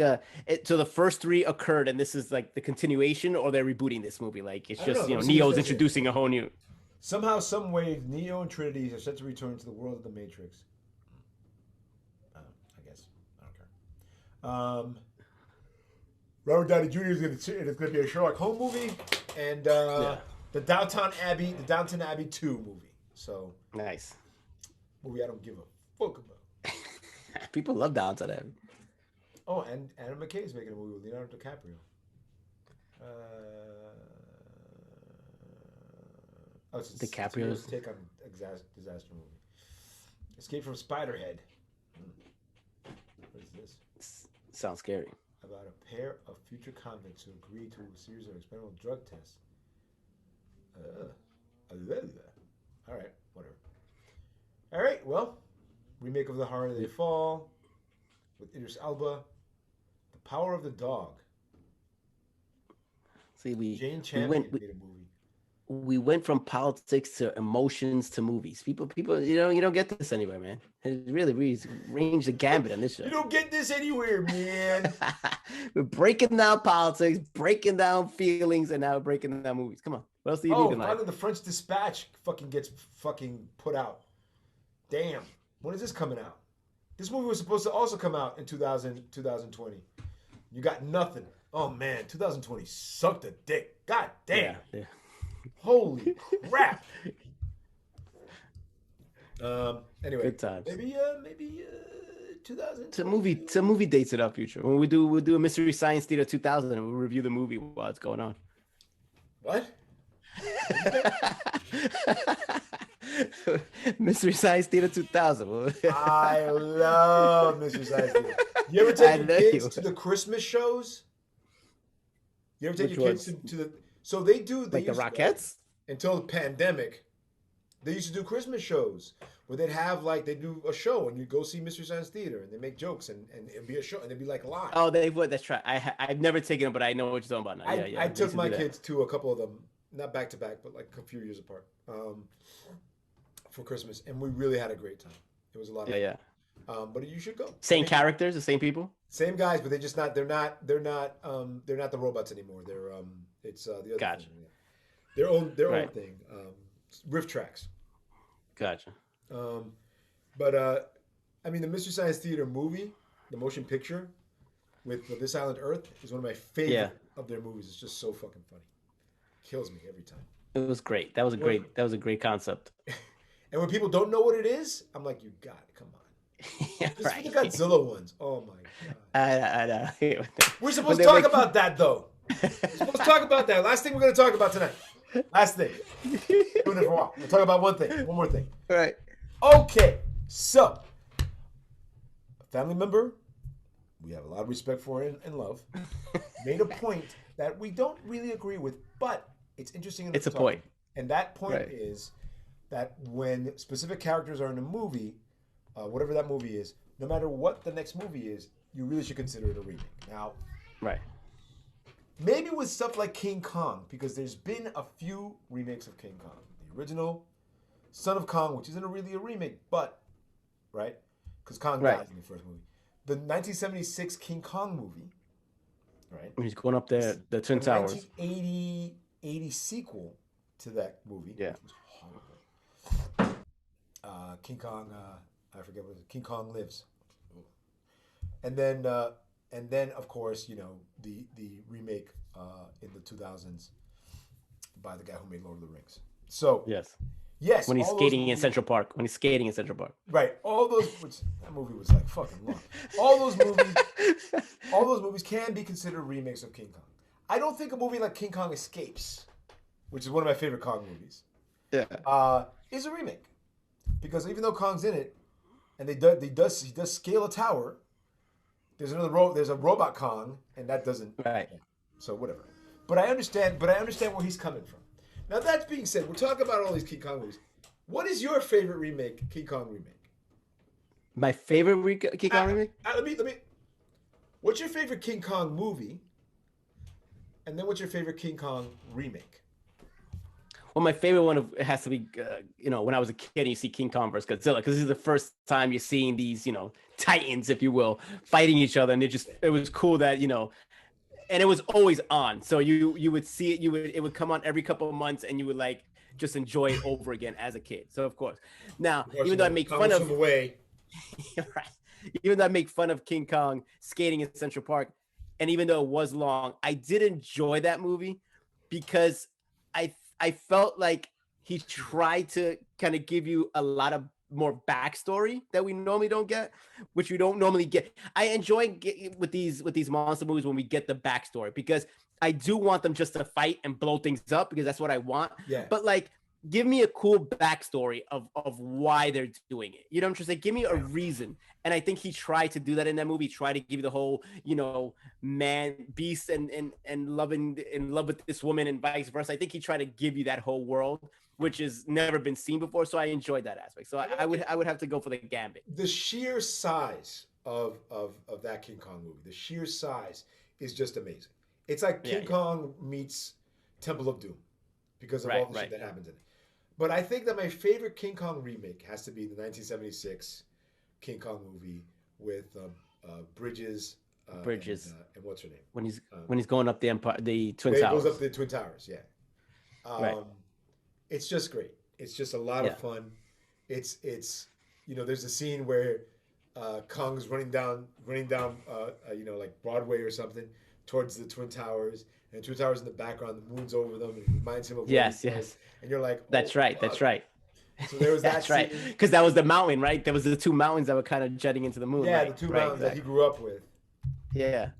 so the first three occurred and this is like the continuation, or they're rebooting this movie? Like it's I don't just know. Let me see what it Neo's says here. introducing a whole new. Somehow, some way, Neo and Trinity are set to return to the world of the Matrix. I guess. I don't care. Robert Downey Jr. is going to be a Sherlock Holmes movie, and the Downton Abbey 2 movie. So, Nice. movie I don't give a fuck about. People love Downton Abbey. Oh, and Adam McKay is making a movie with Leonardo DiCaprio. It's DiCaprio's take on disaster movie. Escape from Spiderhead. What is this? Sounds scary. About a pair of future convicts who agree to a series of experimental drug tests. All right, whatever. All right, well, remake of The Harder They Fall with Idris Elba. The Power of the Dog. See, Jane we Champion went made a movie. we went from politics to emotions to movies. People, you don't get this anywhere, man. It really range the gambit on this show. You don't get this anywhere, man. We're breaking down politics, breaking down feelings, and now we're breaking down movies. Come on, what else do you need in life? Finally, the French Dispatch gets put out. Damn, when is this coming out? This movie was supposed to also come out in 2020. You got nothing. Oh man, 2020 sucked a dick. God damn. Yeah. Holy crap. Anyway, Good times. Maybe 2000. To movie dates it up, future. When we'll do a Mystery Science Theater 2000 and we'll review the movie while it's going on. What? Mystery Science Theater 2000. I love Mystery Science Theater. You ever take your kids to the Christmas shows? You ever take Which your kids to the? So they do. They Like the used to- Rockettes? until the pandemic. They used to do Christmas shows where they'd have they do a show and you go see Mystery Science Theater and they make jokes and it'd be a show and it'd be like live. Oh, they would. That's right. I've never taken them, but I know what you're talking about now. Yeah. I they took used to my do that. kids to a couple of them, not back to back, but like a few years apart, for Christmas, and we really had a great time. It was a lot of fun. Yeah. But you should go. Same characters, the same people. Same guys, but they're not the robots anymore. It's the other Gotcha. thing. Yeah. Their own Right. thing. Riff tracks. Gotcha. But I mean, the Mystery Science Theater movie, the motion picture with This Island Earth, is one of my favorite of their movies. It's just so fucking funny. Kills me every time. It was great. That was a great concept. And when people don't know what it is, I'm like, you got it. Come on. Yeah, Just right. the Godzilla ones. Oh my god. I know. We're supposed to talk about that though. We're supposed to talk about that. Last thing we're going to talk about tonight. Last thing. Doing it for a while. We'll talk about one more thing. Right. Okay, so a family member we have a lot of respect for and love made a point that we don't really agree with, but it's interesting. It's a point. And that point Right. is that when specific characters are in a movie, whatever that movie is, no matter what the next movie is, you really should consider it a remake. Now, Right. maybe with stuff like King Kong, because there's been a few remakes of King Kong. The original, Son of Kong, which isn't really a remake, but right? Because Kong Right. dies in the first movie. The 1976 King Kong movie, right? When he's going up there, the The Twin Towers. 1980 sequel to that movie, Yeah. which was horrible. King Kong, I forget what it was. King Kong Lives, and then of course the remake in the 2000s by the guy who made Lord of the Rings. So Yes. yes, When he's all those skating in movies, Central Park. When he's skating in Central Park. right? All those, which that movie was like fucking long. All those movies can be considered remakes of King Kong. I don't think a movie like King Kong Escapes, which is one of my favorite Kong movies, is a remake, because even though Kong's in it, and he does scale a tower. There's there's a robot Kong, and that doesn't. Right. So whatever. But I understand. But I understand where he's coming from. Now that being said, we're talking about all these King Kong movies. What is your favorite remake, King Kong remake? My favorite King Kong remake? Let me. What's your favorite King Kong movie? And then what's your favorite King Kong remake? Well, my favorite one has to be, when I was a kid and you see King Kong versus Godzilla, because this is the first time you're seeing these, titans, if you will, fighting each other. And it was cool that, and it was always on. So you would see it, it would come on every couple of months, and you would like just enjoy it over again as a kid. So of course, now, even though I make fun of, right. Even though I make fun of King Kong skating in Central Park, and even though it was long, I did enjoy that movie because I felt like he tried to kind of give you a lot of more backstory that we normally don't get, which we don't normally get. I enjoy with these monster movies when we get the backstory, because I do want them just to fight and blow things up, because that's what I want. Yeah. But like, give me a cool backstory of why they're doing it. You know what I'm trying to say? Give me a reason. And I think he tried to do that in that movie. Try to give you the whole, man, beast and in love with this woman and vice versa. I think he tried to give you that whole world, which has never been seen before. So I enjoyed that aspect. So I would have to go for the Gambit. The sheer size of that King Kong movie, the sheer size is just amazing. It's like King Kong meets Temple of Doom, because of all the shit that happens in it. But I think that my favorite King Kong remake has to be the 1976 King Kong movie with Bridges. Bridges. And what's her name? When he's going up the Twin Towers. He goes up the Twin Towers, yeah. It's just great. It's just a lot of fun. It's there's a scene where Kong's running down like Broadway or something towards the Twin Towers, and the Twin Towers in the background, the moon's over them, and it reminds him of yes. And you're like, that's right. So there was that. That's right, because that was the mountain, right? There was the two mountains that were kind of jetting into the moon. Yeah, right? the two mountains that he grew up with. Yeah.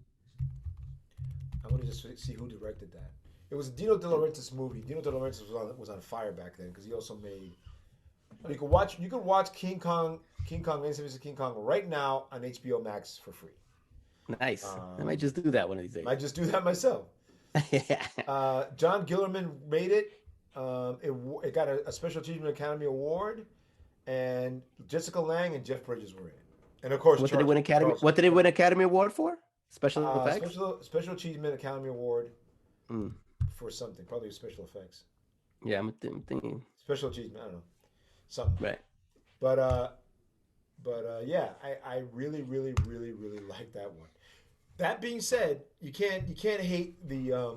I want to just see who directed that. It was a Dino De Laurentiis movie. Dino De Laurentiis was on fire back then, because he also made. You can watch King Kong 1976 King Kong right now on HBO Max for free. Nice. I might just do that one of these days. Might just do that myself. John Gillerman made it. It got a Special Achievement Academy Award, and Jessica Lange and Jeff Bridges were in it. And of course, what did it win Academy Award for? Special effects? Special Achievement Academy Award for something, probably special effects. Yeah, I'm thinking. Special Achievement, I don't know. Something. Right. But yeah, I really, really, really, really like that one. That being said, you can't hate the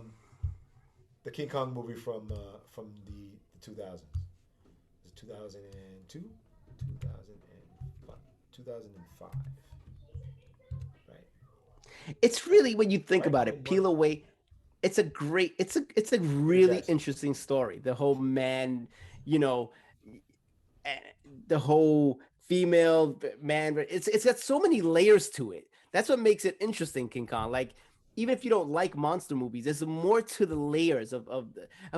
King Kong movie from the 2000s. Is it 2002? 2005. Right. It's really, when you think about it, peel away. It's a really interesting story. The whole man, the whole female man. It's got so many layers to it. That's what makes it interesting, King Kong. Like, even if you don't like monster movies, there's more to the layers of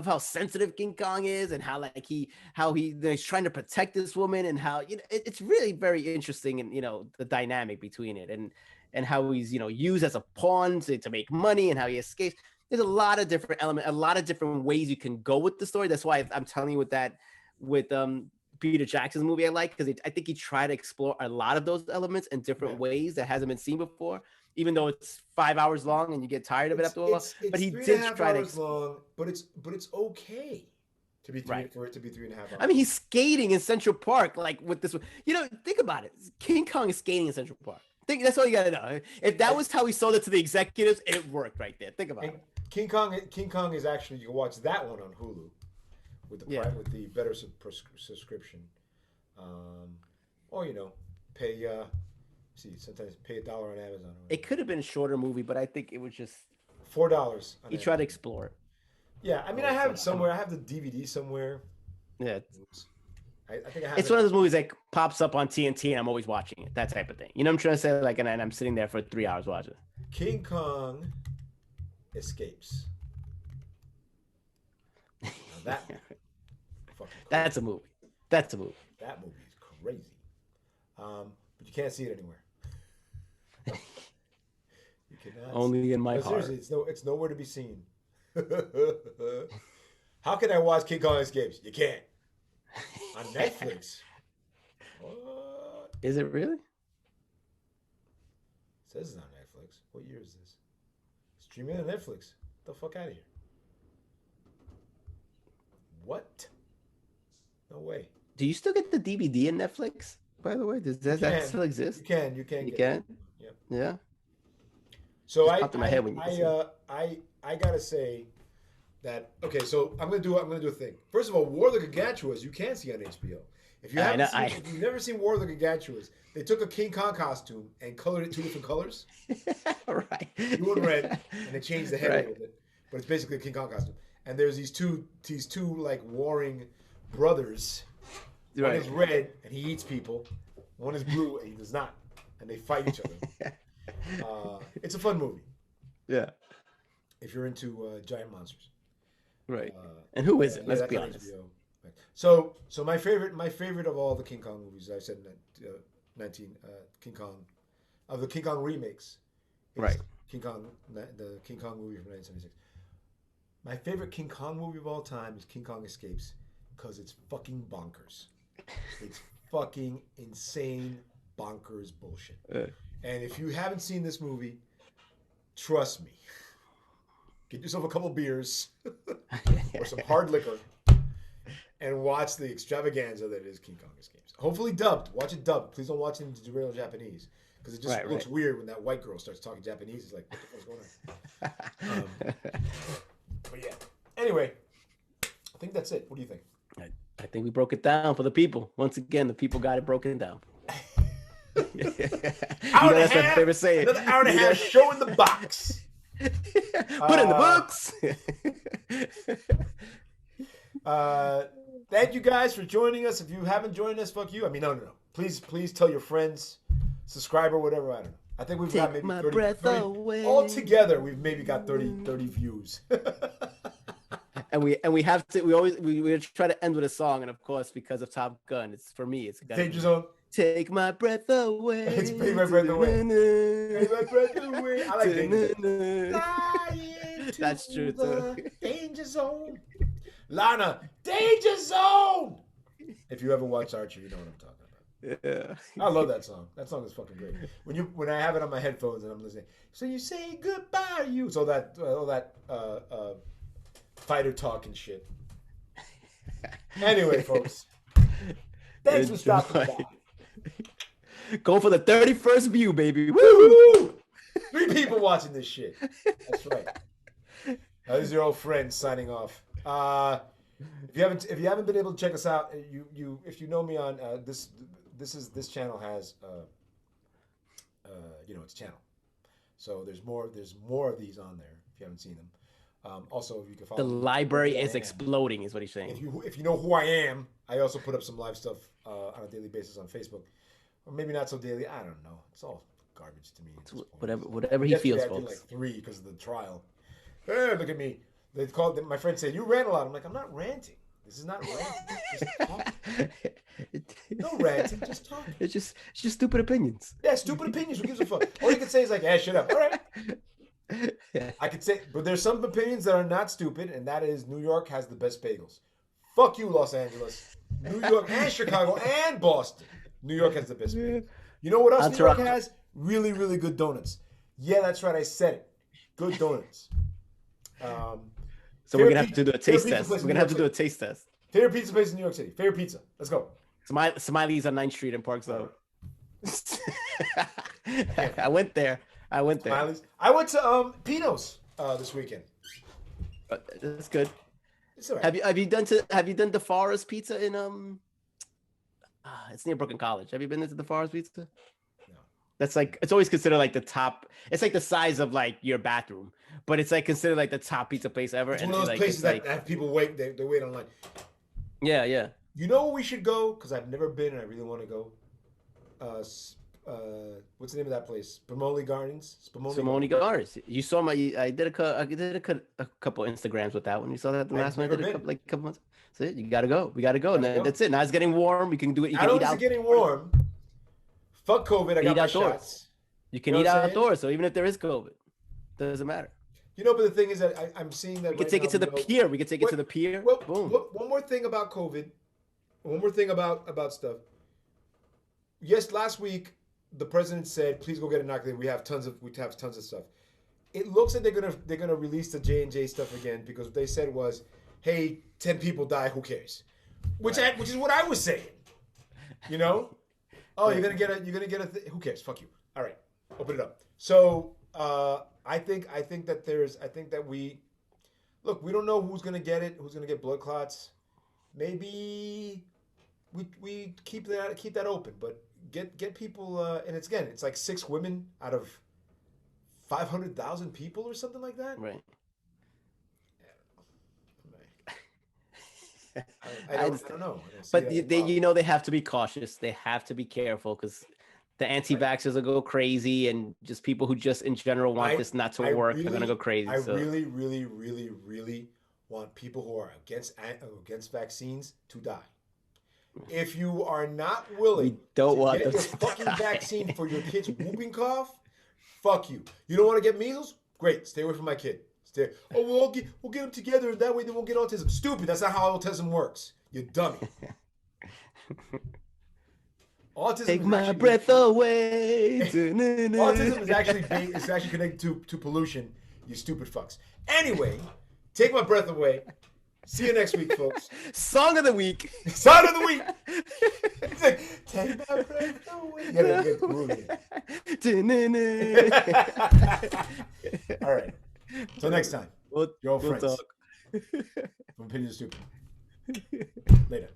how sensitive King Kong is, and how he's trying to protect this woman, and how it's really very interesting, and the dynamic between it, and how he's used as a pawn to make money, and how he escapes. There's a lot of different elements, a lot of different ways you can go with the story. That's why I'm telling you with Peter Jackson's movie I like, because I think he tried to explore a lot of those elements in different ways that hasn't been seen before, even though it's 5 hours long and you get tired of it after a while. But he did try to long, but it's okay. to be three Right. for it to be 3.5 hours. I mean, he's skating in Central Park, like with this. You know, think about it. King Kong is skating in Central Park. Think that's all you gotta know. If that was how he sold it to the executives, it worked right there. Think about And it. King Kong is actually, you can watch that one on Hulu with the Yeah. with the better subscription, or pay. See, sometimes pay $1 on Amazon. It could have been a shorter movie, but I think it was just $4. he tried to explore it. Yeah, I mean, I have it somewhere. I have the DVD somewhere. Yeah, I think I have it's it. one of those movies that pops up on TNT and I'm always watching it. That type of thing. You know what I'm trying to say? Like, and I'm sitting there for 3 hours watching. King Kong Escapes. Now that fucking cool. That's a movie. That's a movie. That movie is crazy. But you can't see it anywhere. You cannot. Only in my No, heart. seriously, it's nowhere to be seen. How can I watch King Kong Escapes? You can't. On Netflix. What? Is it really? It says it's on Netflix. What year is this? Streaming on Netflix. Get the fuck out of here. What? No way. Do you still get the DVD in Netflix? By the way, does that can. still exist? You can. You can. You get can? it. Yep. Yeah. So Just popped in my head when you said I gotta say that okay. So I'm gonna do a thing. First of all, War of the Gargantuas you can see on HBO. If you I haven't know, seen, if you've never seen War of the Gargantuas, they took a King Kong costume and colored it 2 different colors, Right. blue and red, and they changed the head Right. a little bit. But it's basically a King Kong costume. And there's these two like warring brothers. One Right. is red and he eats people. One is blue and he does not, and they fight each other. It's a fun movie Yeah. if you're into giant monsters. Right. And who isn't? Let's that's be on honest. HBO. Right. So my favorite of all the King Kong movies, I said 19 King Kong of the King Kong remakes, is Right. the King Kong movie from 1976. My favorite King Kong movie of all time is King Kong Escapes because it's fucking bonkers. It's fucking insane bonkers bullshit. And if you haven't seen this movie, trust me, get yourself a couple beers or some hard liquor and watch the extravaganza that is King Kong Escapes. Hopefully dubbed. Watch it dubbed. Please don't watch it in real Japanese because it just looks weird when that white girl starts talking Japanese. It's like, what the fuck's going on? But yeah. Anyway, I think that's it. What do you think? I think we broke it down for the people. Once again, the people got it broken down. Hour and a That's my half, favorite saying. another hour and a half show in the box. Put in the books. Thank you guys for joining us. If you haven't joined us, fuck you. I mean, no. Please tell your friends, subscribe or whatever. I don't know. I think we've got Take maybe my 30, breath 30 away. all together. We've maybe got 30 views. And we have to we try to end with a song, and of course because of Top Gun, it's for me it's Danger Zone. Take my breath away. It's Take My Breath Away. Take my breath away. I like Danger Zone. Flying That's to true, the too. Danger Zone. Lana, Danger Zone. If you ever watch Archer, you know what I'm talking about. Yeah. I love that song. That song is fucking great. When I have it on my headphones and I'm listening, so you say goodbye to you. It's all that fighter talk and shit. Anyway, folks, thanks for stopping by. Go for the 31st view, baby. Woo! Woo! 3 people watching this shit. That's right. This is your old friend signing off. If you haven't been able to check us out, if you know me on this channel has its channel. So there's more of these on there if you haven't seen them. Also, if you can follow The me, library who I is am. exploding, is what he's saying. If you know who I am, I also put up some live stuff on a daily basis on Facebook, or maybe not so daily. I don't know. It's all garbage to me. At this point. Whatever he Yesterday feels, I did folks. like 3 because of the trial. Hey, look at me. They called. My friend said you ran a lot. I'm like, I'm not ranting. This is not ranting. Just talking. No ranting. Just talking. It's just stupid opinions. Yeah, stupid opinions. Who gives a fuck? All you can say is like, "Hey, shut up." All right. I could say, but there's some opinions that are not stupid, and that is New York has the best bagels. Fuck you, Los Angeles. New York and Chicago and Boston. New York has the best bagels. You know what else New York has? Really, really good donuts. Yeah, that's right. I said it. Good donuts. So we're gonna have to do a taste test. We're gonna have to do a taste test. Favorite pizza place in New York City. Favorite pizza. Let's go. Smiley's on 9th Street in Park Slope. I went there. Smiley's. I went to Pino's this weekend. That's good. It's all right. Have you done DeForest Pizza in it's near Brooklyn College. Have you been to DeForest Pizza? No. That's like, it's always considered like the top. It's like the size of like your bathroom, but it's like considered like the top pizza place ever. It's and one of those like, places that like, have people wait. They wait online. yeah. You know where we should go? Because I've never been and I really want to go. What's the name of that place? Spumoni Gardens. Simone Gardens. You saw my. I did a couple Instagrams with that one. You saw that the last one. I did a couple months. So you gotta go. We gotta go. And that's it. Now it's getting warm. We can do it. You can Not eat only is out. it getting warm. Fuck COVID. I got my shots. You can eat outdoors. So even if there is COVID, doesn't matter. You know, but the thing is that I'm seeing that we can take it to the pier. We can take it to the pier. Well, boom. One more thing about COVID. One more thing about stuff. Yes, last week the president said, "Please go get inoculated. We have tons of stuff." It looks like they're gonna release the J&J stuff again because what they said was, "Hey, 10 people die. Who cares?" Which is what I was saying. You know? Oh, you're gonna get a. Who cares? Fuck you. All right, open it up. So I think that we look. We don't know who's gonna get it. Who's gonna get blood clots? Maybe we keep that open, but get people. And it's like 6 women out of 500,000 people or something like that. Right. I don't know. But they have to be cautious. They have to be careful because the anti-vaxxers will go crazy, and just people who just in general want this not to work are gonna go crazy. I really, really, really, really want people who are against vaccines to die. If you are not willing to get your fucking vaccine for your kid's whooping cough, fuck you. You don't want to get measles? Great, stay away from my kid. We'll get them together, and that way they won't get autism. Stupid. That's not how autism works. You dummy. Autism take my breath away. Autism is actually connected to pollution. You stupid fucks. Anyway, take my breath away. See you next week, folks. Song of the week. Song of the week. It's like, take my breath away. You gotta get all right. Till next time. Your friends. Talk. From Opinion Stupid. Later.